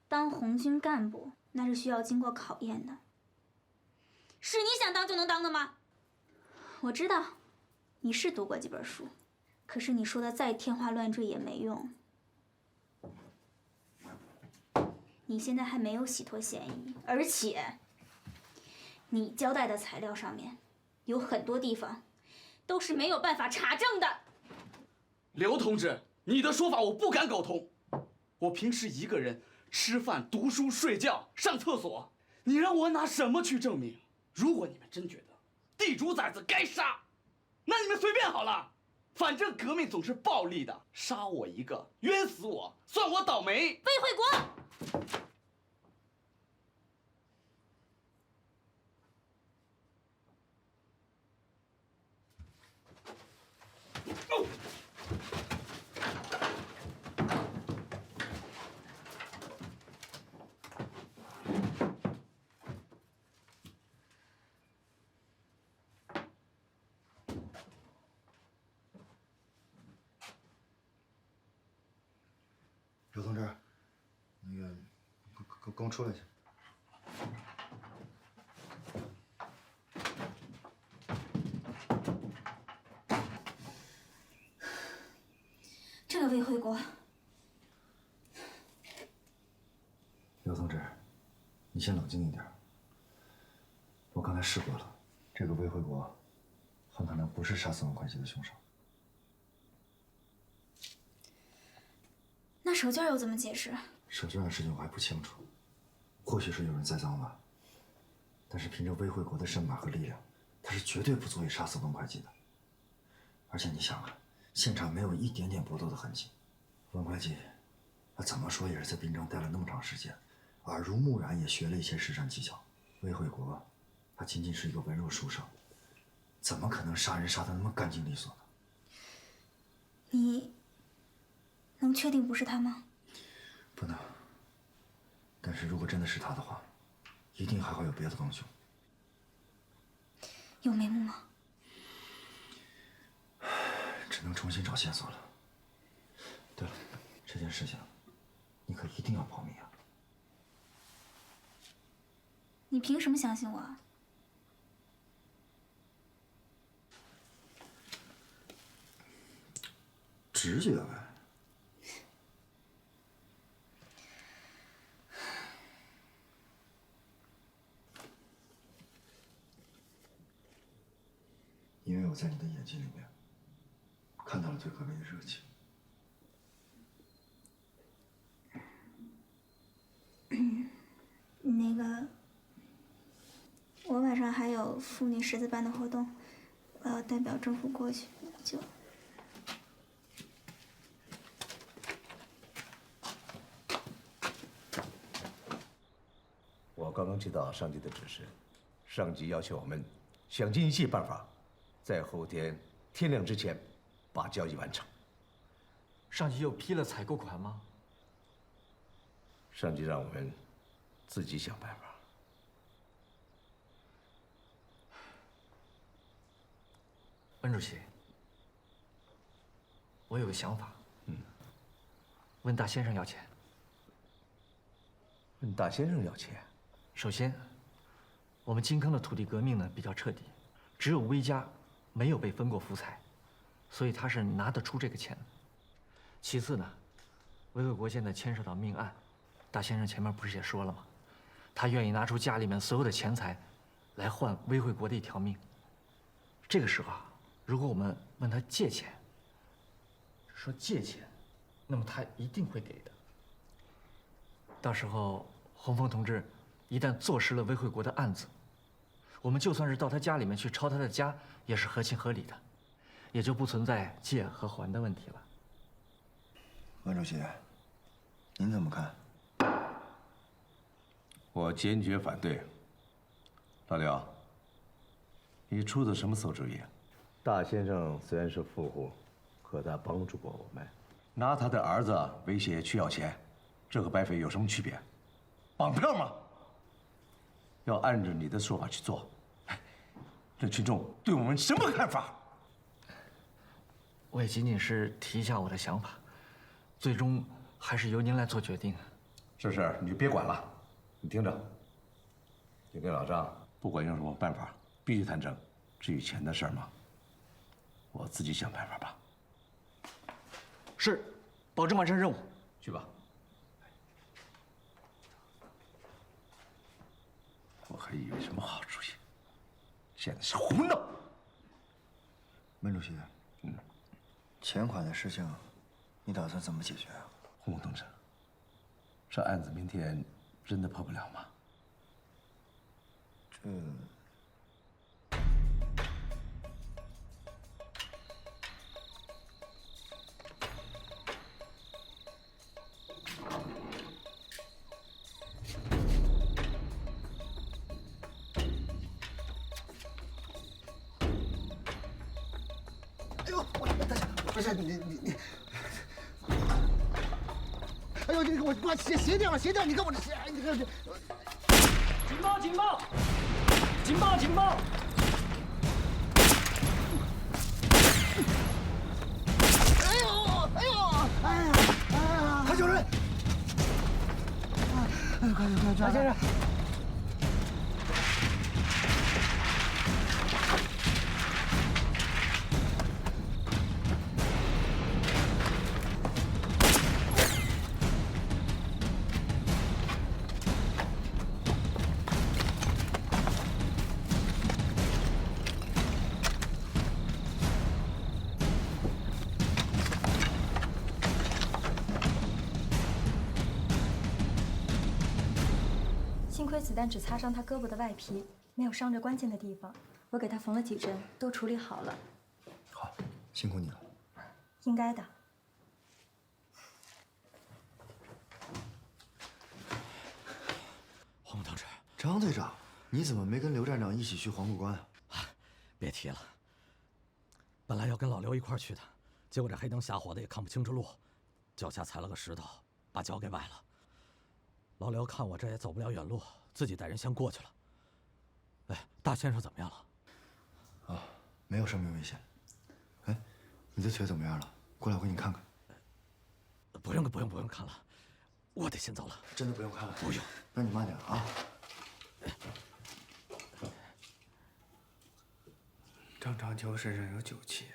当红军干部那是需要经过考验的，是你想当就能当的吗？我知道，你是读过几本书，可是你说的再天花乱坠也没用。你现在还没有洗脱嫌疑，而且你交代的材料上面有很多地方都是没有办法查证的。刘同志，你的说法我不敢苟同。我平时一个人吃饭、读书、睡觉、上厕所，你让我拿什么去证明？如果你们真觉得地主崽子该杀，那你们随便好了。反正革命总是暴力的，杀我一个，冤死我，算我倒霉。魏会国。刘同志，那个，跟我出来去。这个魏会国，刘同志，你先冷静一点。我刚才试过了，这个魏会国很可能不是杀死温会计的凶手。那手绢又怎么解释？手绢的事情我还不清楚，或许是有人栽赃吧。但是凭着魏会国的身板和力量，他是绝对不足以杀死温会计的。而且你想啊，现场没有一点点搏斗的痕迹。温会计，他怎么说也是在滨州待了那么长时间，耳濡目染，也学了一些实战技巧。魏会国，他仅仅是一个文弱书生，怎么可能杀人杀得那么干净利索呢？你能确定不是他吗？不能。但是如果真的是他的话，一定还会有别的帮凶。有眉目吗？只能重新找线索了。对了，这件事情，你可一定要保密啊！你凭什么相信我啊？直觉呗。因为我在你的眼睛里面看到了对革命的热情。那个，我晚上还有妇女识字班的活动，我要代表政府过去，就。我刚刚接到上级的指示，上级要求我们想尽一切办法，在后天天亮之前把交易完成。上级又批了采购款吗？上级让我们自己想办法。温主席，我有个想法。问大先生要钱。问大先生要钱？首先，我们金坑的土地革命呢比较彻底，只有威家没有被分过福彩，所以他是拿得出这个钱的。其次呢，威惠国现在牵涉到命案，大先生前面不是也说了吗？他愿意拿出家里面所有的钱财，来换威惠国的一条命。这个时候啊，如果我们问他借钱，说借钱，那么他一定会给的。到时候洪峰同志一旦坐实了威惠国的案子，我们就算是到他家里面去抄他的家，也是合情合理的，也就不存在借和还的问题了。温主席，您怎么看？我坚决反对。老刘，你出的什么馊主意？大先生虽然是富户，可他帮助过我们，拿他的儿子威胁去要钱，这和白匪有什么区别？绑票吗？要按照你的说法去做。这群众对我们什么看法？我也仅仅是提一下我的想法，最终还是由您来做决定。这事儿你就别管了，你听着，你跟老张不管用什么办法，必须谈成。至于钱的事儿嘛，我自己想办法吧。是，保证完成任务。去吧。我还以为什么好主意，现在是胡闹。温主席，钱款的事情，你打算怎么解决啊？洪同志，这案子明天真的破不了吗？这……哎呦，大家，不是你，哎呦，你给我把鞋掉了，鞋掉！你看我这鞋，你看这。警报！警报！警报！警报！哎呦！哎呀！快救人！哎，快！大先生。幸亏子弹只擦伤他胳膊的外皮，没有伤着关键的地方。我给他缝了几针，都处理好了。好，辛苦你了。应该的。洪同志，张队长，你怎么没跟刘站长一起去黄浦关啊？别提了，本来要跟老刘一块去的，结果这黑灯瞎火的也看不清楚路，脚下踩了个石头，把脚给崴了。老刘看我这也走不了远路，自己带人先过去了。哎，大先生怎么样了？啊，没有生命危险。哎，你的腿怎么样了？过来，我给你看看。不用看了，我得先走了。真的不用看了？不用。那你慢点啊。张长秋身上有酒气。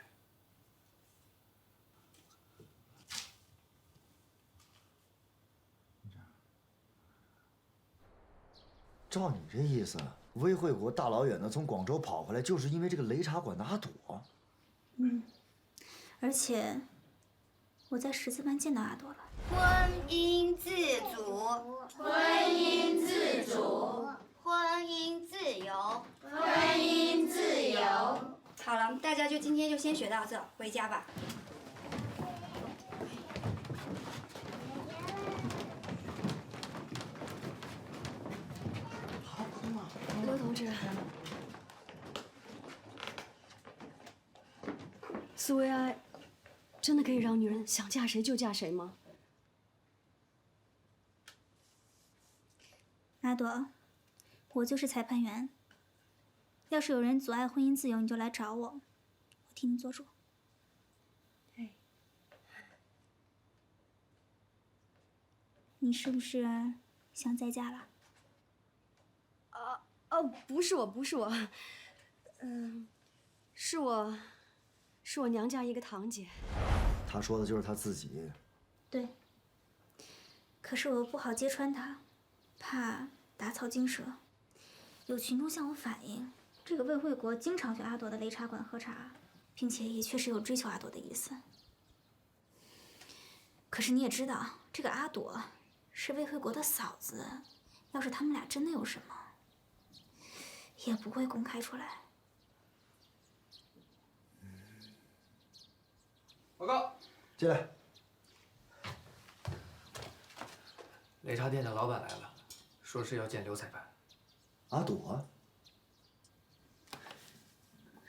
照你这意思，威惠国大老远的从广州跑回来，就是因为这个擂茶馆的阿朵。而且我在识字班见到阿朵了。婚姻自主，婚姻自主，婚姻自由，婚姻自由。好了，大家今天就先学到这，回家吧。刘同志，苏维埃真的可以让女人想嫁谁就嫁谁吗？阿朵，我就是裁判员。要是有人阻碍婚姻自由，你就来找我，我替你做主。哎，你是不是想再嫁了？不是我，是我娘家一个堂姐。他说的就是他自己。对。可是我又不好揭穿他，怕打草惊蛇。有群众向我反映，这个魏惠国经常去阿朵的擂茶馆喝茶，并且也确实有追求阿朵的意思。可是你也知道，这个阿朵是魏惠国的嫂子，要是他们俩真的有什么，也不会公开出来。报告，进来。擂茶店的老板来了，说是要见刘裁判。阿朵，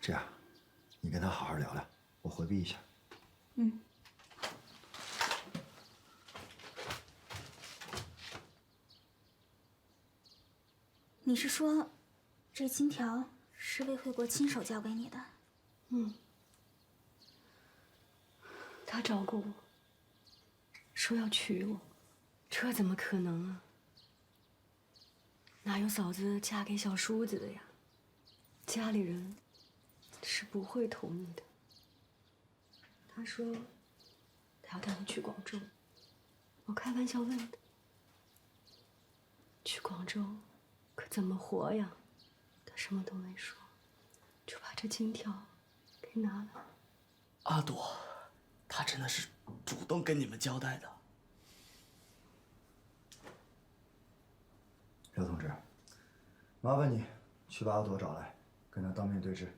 这样，你跟他好好聊聊，我回避一下。嗯。你是说，这金条是魏惠国亲手交给你的？嗯。他找过我，说要娶我，这怎么可能啊？哪有嫂子嫁给小叔子的呀？家里人是不会同意的。他说他要带我去广州，我开玩笑问的。去广州可怎么活呀？他什么都没说，就把这金条给拿了。阿朵，他真的是主动跟你们交代的。刘同志，麻烦你去把阿朵找来，跟他当面对质。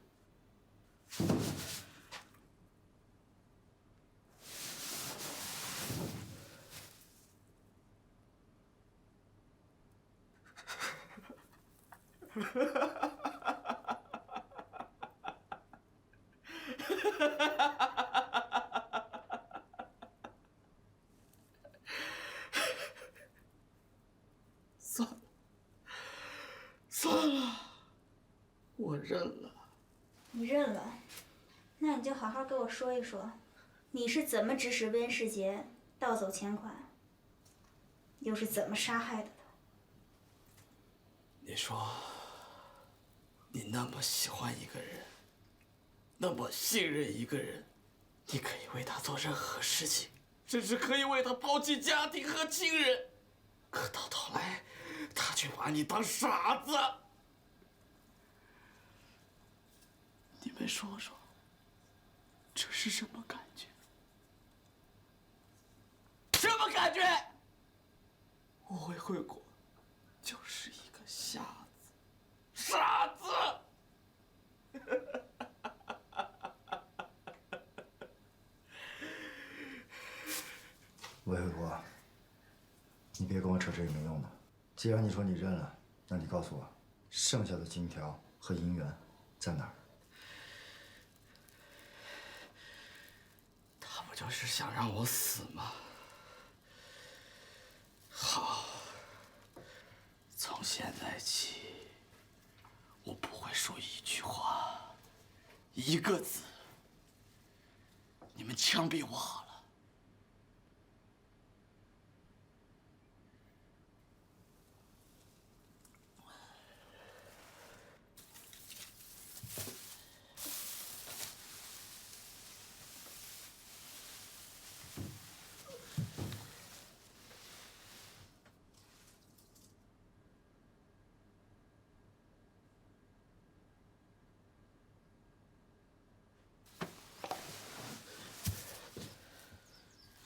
算了，我认了。你认了，那你就好好给我说一说，你是怎么指使温世杰盗走钱款，又是怎么杀害的他？你说，你那么喜欢一个人，那么信任一个人，你可以为他做任何事情，甚至可以为他抛弃家庭和亲人，可到头来，他却把你当傻子。你们说说，这是什么感觉？什么感觉？我魏惠国就是一个瞎子，傻子。魏惠国，你别跟我扯这个没用的。既然你说你认了，那你告诉我，剩下的金条和银元在哪儿？他不就是想让我死吗？好，从现在起，我不会说一句话，一个字。你们枪毙我好了。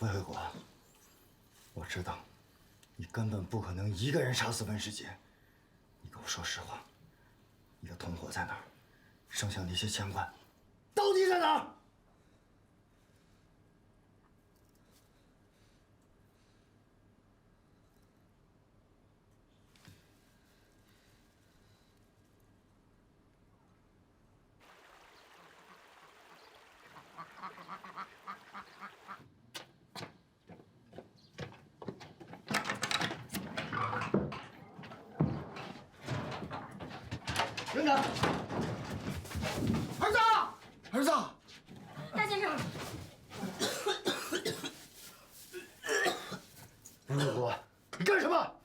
魏卫国，我知道，你根本不可能一个人杀死温世杰。你跟我说实话，你的同伙在哪儿？剩下那些钱款，到底在哪儿？ 营长，儿子，儿子，大先生，魏卫国，你干什么？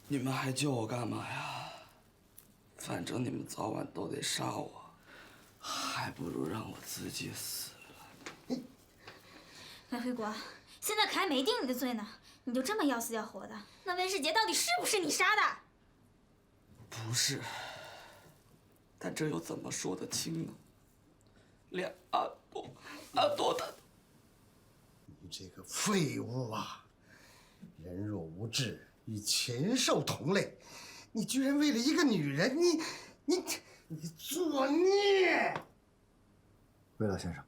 你们还救我干嘛呀？反正你们早晚都得杀我，还不如让我自己死了。魏卫国，现在可还没定你的罪呢，你就这么要死要活的？那温世杰到底是不是你杀的？不是，但这又怎么说得清呢？连阿朵他……你这个废物啊！人若无志，与禽兽同类，你居然为了一个女人，你作孽！魏老先生，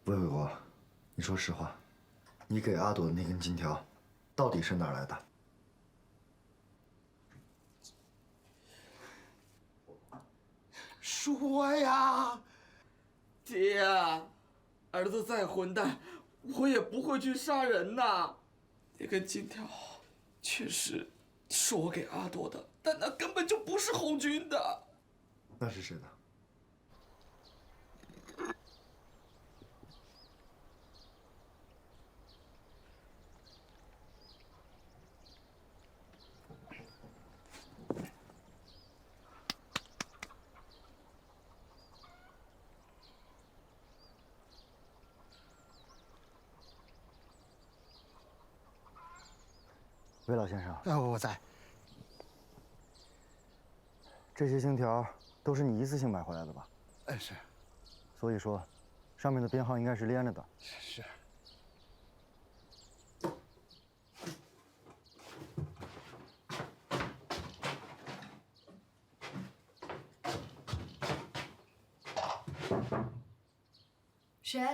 魏卫国，你说实话，你给阿朵的那根金条，到底是哪儿来的？ 说呀，爹，儿子再混蛋，我也不会去杀人呐。那根金条确实是我给阿朵的，但那根本就不是红军的。那是谁的？魏老先生，我在。这些金条都是你一次性买回来的吧？是。所以说，上面的编号应该是连着的。是。谁？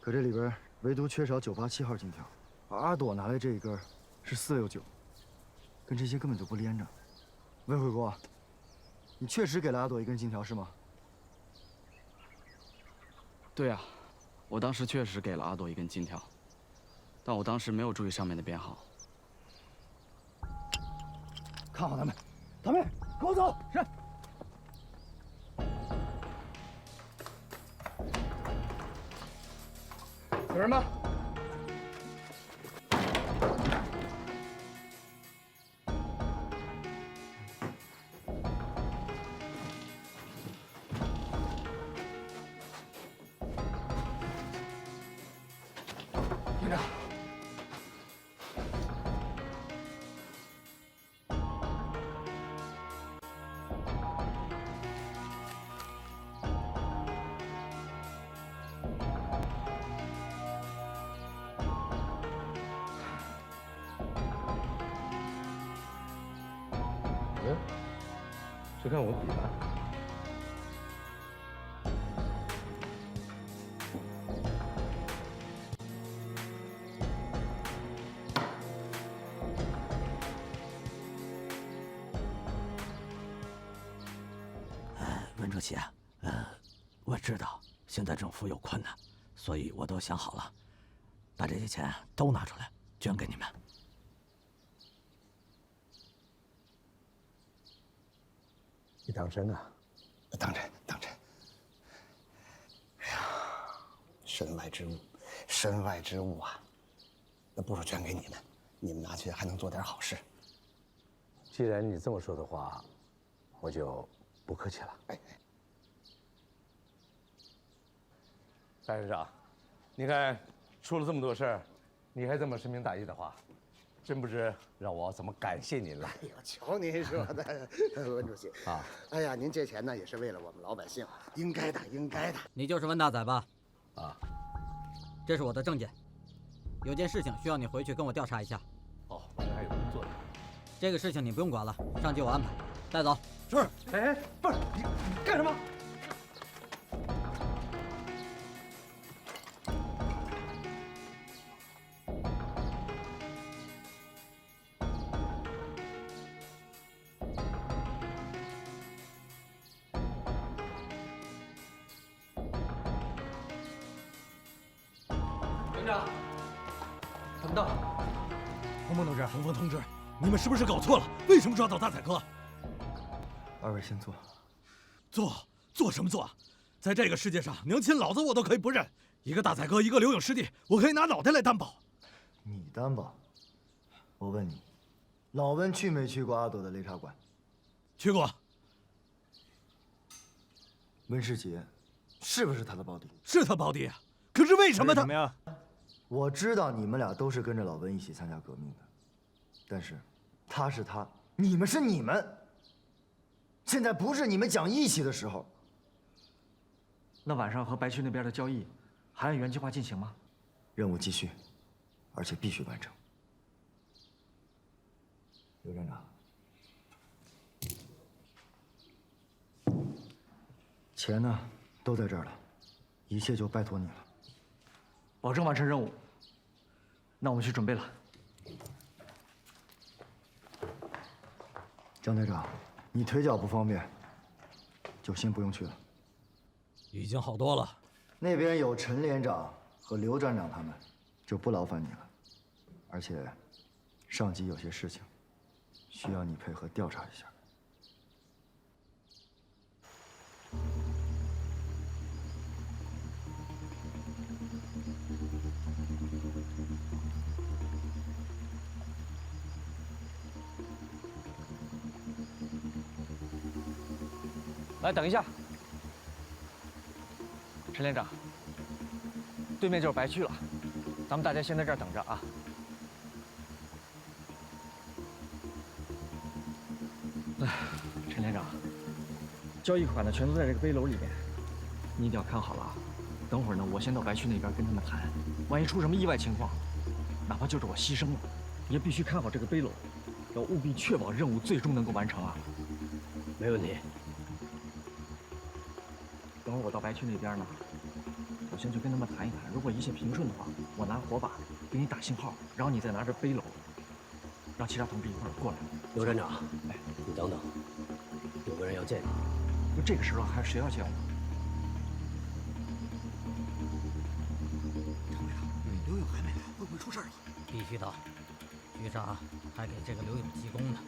可这里边唯独缺少987号金条，而阿朵拿来这一根是469，跟这些根本就不连着。魏卫国，你确实给了阿朵一根金条是吗？对啊，我当时确实给了阿朵一根金条，但我当时没有注意上面的编号。看好他们，他们跟我走。是。 有人吗？营长。谁看我笔了？温主席，我知道现在政府有困难，所以我都想好了，把这些钱都拿出来捐给你们。 你当真啊？当真，当真。哎呀，身外之物，身外之物啊！那不如捐给你们，你们拿去还能做点好事。既然你这么说的话，我就不客气了。白师长，你看出了这么多事儿，你还这么深明大义的话，真不知让我怎么感谢您了。哎呦，瞧您说的，温主席啊！哎呀，您借钱呢也是为了我们老百姓，应该的，应该的。你就是温大仔吧？啊，这是我的证件，有件事情需要你回去跟我调查一下。哦，我这还有工作呢。这个事情你不用管了，上级我安排。带走。是。哎，不是你干什么？团长，怎么到？洪峰同志，洪峰同志，你们是不是搞错了？为什么抓到大宰哥？二位先坐。做什么做？在这个世界上，娘亲老子我都可以不认。一个大宰哥，一个刘勇师弟，我可以拿脑袋来担保。你担保？我问你，老温去没去过阿斗的擂茶馆？去过。温世杰，是不是他的胞弟？是他胞弟啊。可是为什么他？什么呀？我知道你们俩都是跟着老温一起参加革命的，但是他是他，你们是你们。现在不是你们讲义气的时候。那晚上和白区那边的交易，还按原计划进行吗？任务继续，而且必须完成。刘站长，钱呢都在这儿了，一切就拜托你了。保证完成任务。那我们去准备了。张队长，你腿脚不方便，就先不用去了。已经好多了。那边有陈连长和刘站长他们，就不劳烦你了。而且，上级有些事情，需要你配合调查一下。来，等一下，陈连长，对面就是白区了，咱们大家先在这儿等着啊。陈连长，交易款呢全都在这个背篓里面，你一定要看好了啊。等会儿呢，我先到白区那边跟他们谈，万一出什么意外情况，哪怕就是我牺牲了，也必须看好这个背篓，要务必确保任务最终能够完成啊。没问题。等会儿我到白区那边呢，我先去跟他们谈一谈。如果一切平顺的话，我拿火把给你打信号，然后你再拿着背篓，让其他同志一块儿过来。刘站长，哎，你等等，有个人要见你。就这个时候还谁要见我？张队长，刘勇还没来，会不会出事了？必须的，局长还给这个刘勇记功呢。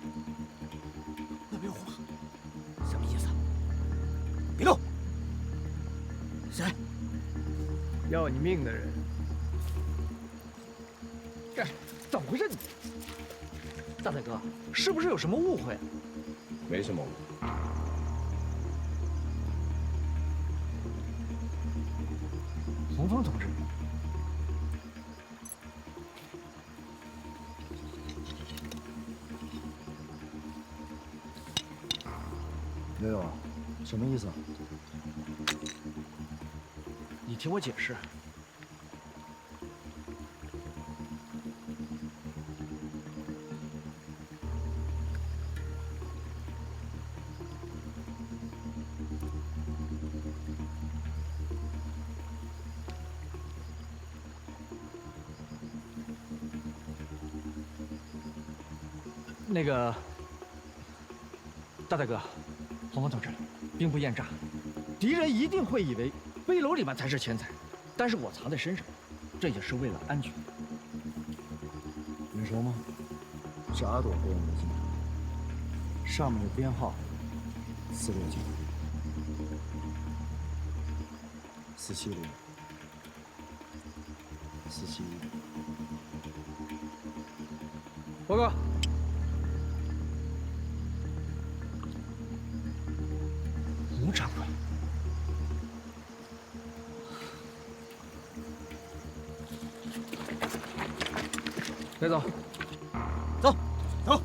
那边有话，什么意思？别动！谁？要你命的人。这怎么回事？大宰哥，是不是有什么误会？没什么。洪峰同志，刘勇，什么意思？你听我解释。那个，大宰哥，洪峰同志，兵不厌诈，敌人一定会以为背篓里面才是钱财，但是我藏在身上，这也是为了安全。你说吗？是阿朵给我们的金条，上面的编号469、470、471。报告。该走。走，走。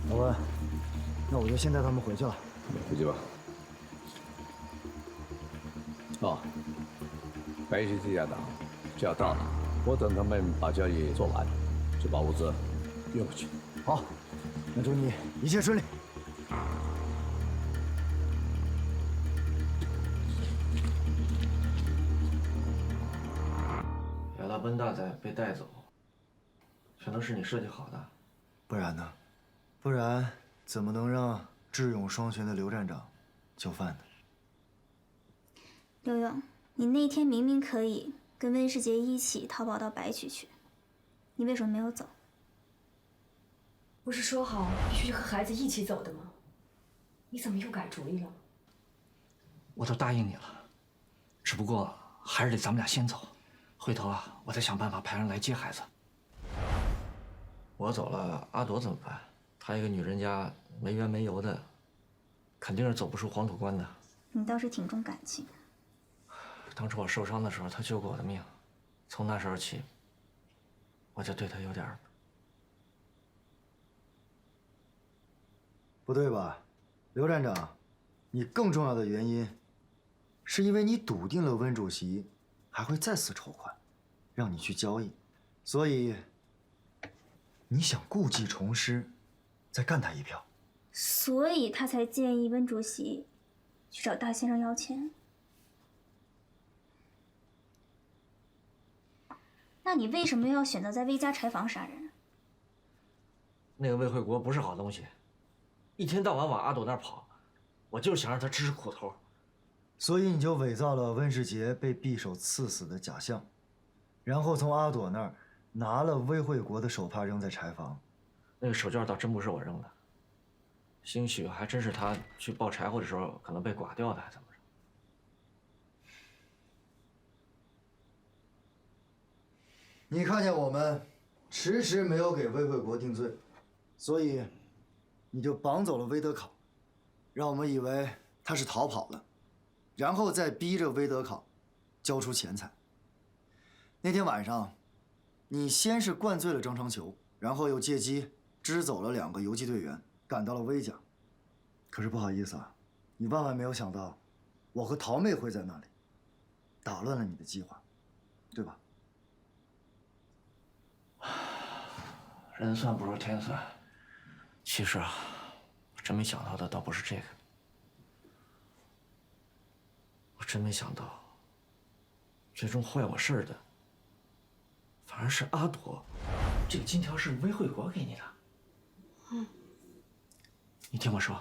老温，那我就先带他们回去了。回去吧。哦，白石地下党就要到了，我等他们把交易做完，就把物资运回去。好，那祝你一切顺利。原来温大仔被带走，全都是你设计好的。不然呢？不然怎么能让智勇双全的刘站长就范呢？刘勇，你那天明明可以跟温世杰一起逃跑到白曲去，你为什么没有走？不是说好必须和孩子一起走的吗？你怎么又改主意了？我都答应你了，只不过还是得咱们俩先走，回头啊，我再想办法派人来接孩子。我走了，阿朵怎么办？她一个女人家没缘没由的，肯定是走不出黄土关的。你倒是挺重感情。当初我受伤的时候，她救过我的命，从那时候起，我就对她有点……不对吧，刘站长？你更重要的原因，是因为你笃定了温主席还会再次筹款，让你去交易，所以你想故技重施，再干他一票。所以他才建议温主席去找大先生要钱。那你为什么要选择在魏家柴房杀人？那个魏惠国不是好东西，一天到晚往阿朵那儿跑，我就是想让他吃吃苦头。所以你就伪造了温世杰被匕首刺死的假象，然后从阿朵那儿拿了魏惠国的手帕扔在柴房。那个手绢倒真不是我扔的，兴许还真是他去抱柴火的时候可能被剐掉的，还怎么着？你看见我们迟迟没有给魏惠国定罪，所以你就绑走了威德考，让我们以为他是逃跑了，然后再逼着威德考交出钱财。那天晚上，你先是灌醉了张长球，然后又借机支走了2个游击队员，赶到了威家。可是不好意思啊，你万万没有想到，我和桃妹会在那里，打乱了你的计划，对吧？人算不如天算。其实啊，我真没想到的倒不是这个，我真没想到，最终坏我事的，反而是阿朵。这个金条是魏惠国给你的。嗯。你听我说。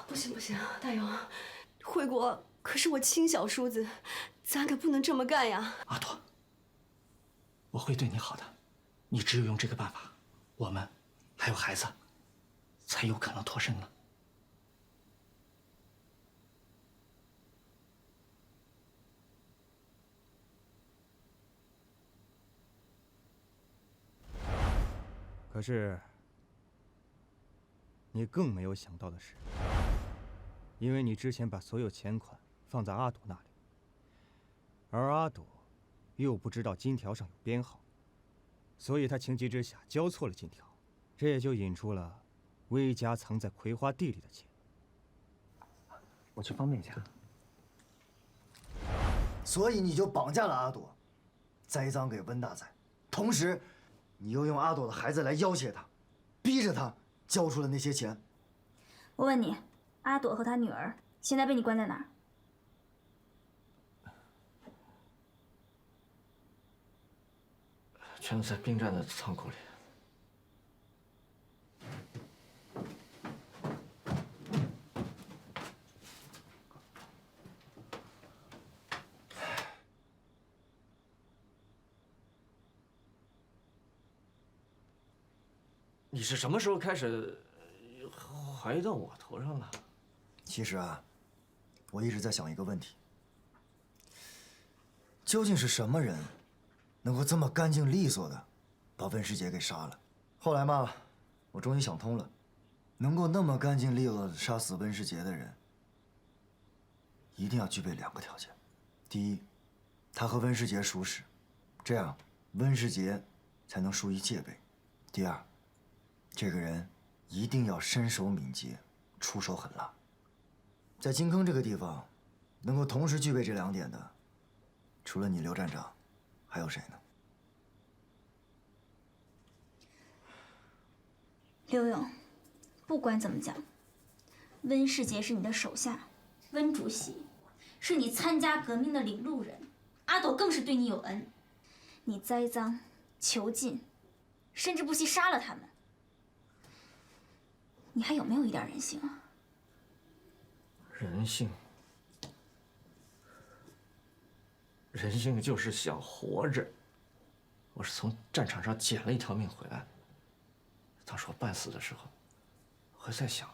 不行不行，大勇，惠国可是我亲小叔子，咱可不能这么干呀！阿朵，我会对你好的，你只有用这个办法，我们还有孩子，才有可能脱身了。可是，你更没有想到的是，因为你之前把所有钱款放在阿朵那里，而阿朵又不知道金条上有编号，所以他情急之下交错了金条，这也就引出了魏家藏在葵花地里的钱。我去方便一下。所以你就绑架了阿朵，栽赃给温大仔，同时，你又用阿朵的孩子来要挟他，逼着他交出了那些钱。我问你，阿朵和她女儿现在被你关在哪儿？全在兵站的仓库里。你是什么时候开始怀疑到我头上的？其实啊，我一直在想一个问题：究竟是什么人，能够这么干净利索的把温世杰给杀了？后来嘛，我终于想通了，能够那么干净利落的杀死温世杰的人，一定要具备2个条件：第一，他和温世杰熟识，这样温世杰才能疏于戒备；第二，这个人一定要身手敏捷，出手狠辣。在金坑这个地方，能够同时具备这2点的，除了你刘站长，还有谁呢？刘勇，不管怎么讲，温世杰是你的手下，温主席是你参加革命的领路人，阿斗更是对你有恩。你栽赃、囚禁，甚至不惜杀了他们，你还有没有一点人性啊？人性，人性就是想活着。我是从战场上捡了一条命回来。当时我半死的时候，我还在想，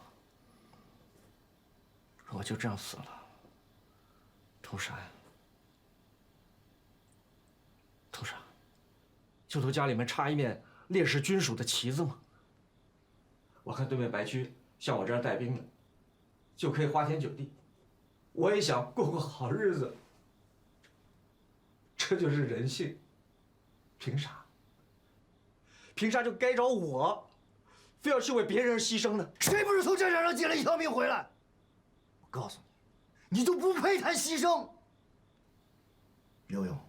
如果就这样死了，图啥呀？图啥？就图家里面插一面烈士军属的旗子吗？我看对面白区像我这样带兵的，就可以花天酒地，我也想过过好日子。这就是人性。凭啥？凭啥就该找我，非要去为别人牺牲呢？谁不是从战场上捡了一条命回来？我告诉你，你就不配谈牺牲。刘勇，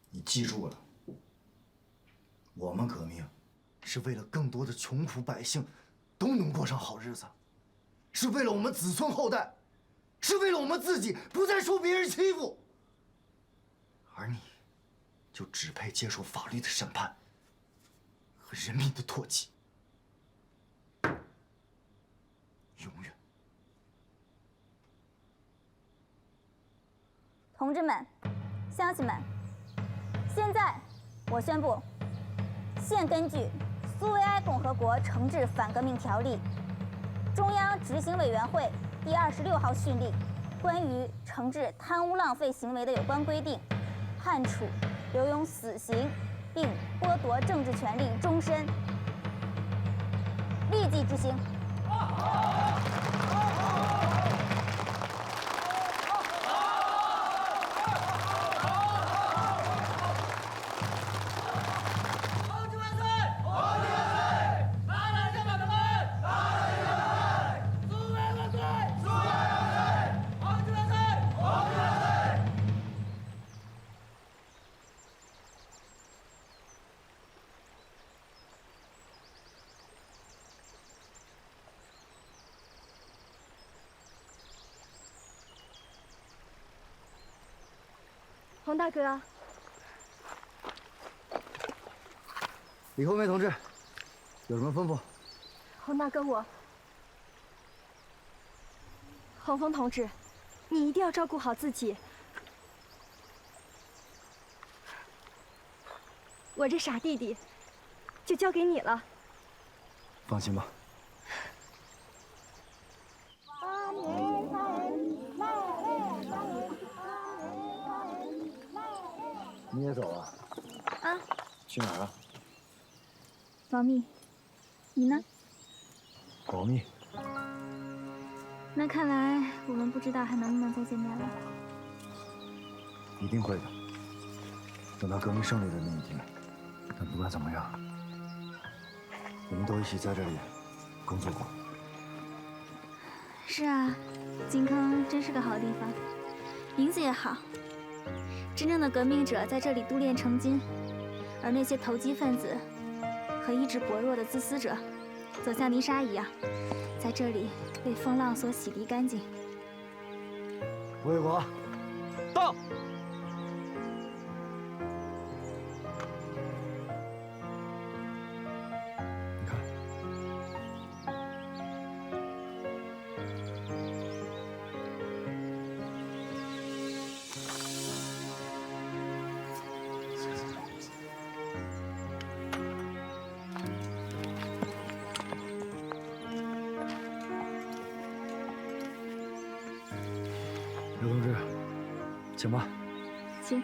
你记住了，我们革命是为了更多的穷苦百姓都能过上好日子，是为了我们子孙后代，是为了我们自己不再受别人欺负。而你，就只配接受法律的审判和人民的唾弃，永远。同志们，乡亲们，现在我宣布，现根据《苏维埃共和国惩治反革命条例》中央执行委员会第26号训令关于惩治贪污浪费行为的有关规定，判处刘勇死刑，并剥夺政治权利终身，立即执行。洪大哥，李红梅同志，有什么吩咐？洪大哥，洪峰同志，你一定要照顾好自己。我这傻弟弟，就交给你了。放心吧。你也走啊？啊？去哪儿啊？保密。你呢？保密。那看来我们不知道还能不能再见面了。一定会的。等到革命胜利的那一天，但不管怎么样，我们都一起在这里工作过。是啊，金坑真是个好地方，名字也好。真正的革命者在这里督练成金，而那些投机分子和意志薄弱的自私者，则像泥沙一样，在这里被风浪所洗涤干净。吴卫国，到。你看，刘同志，请吧。请。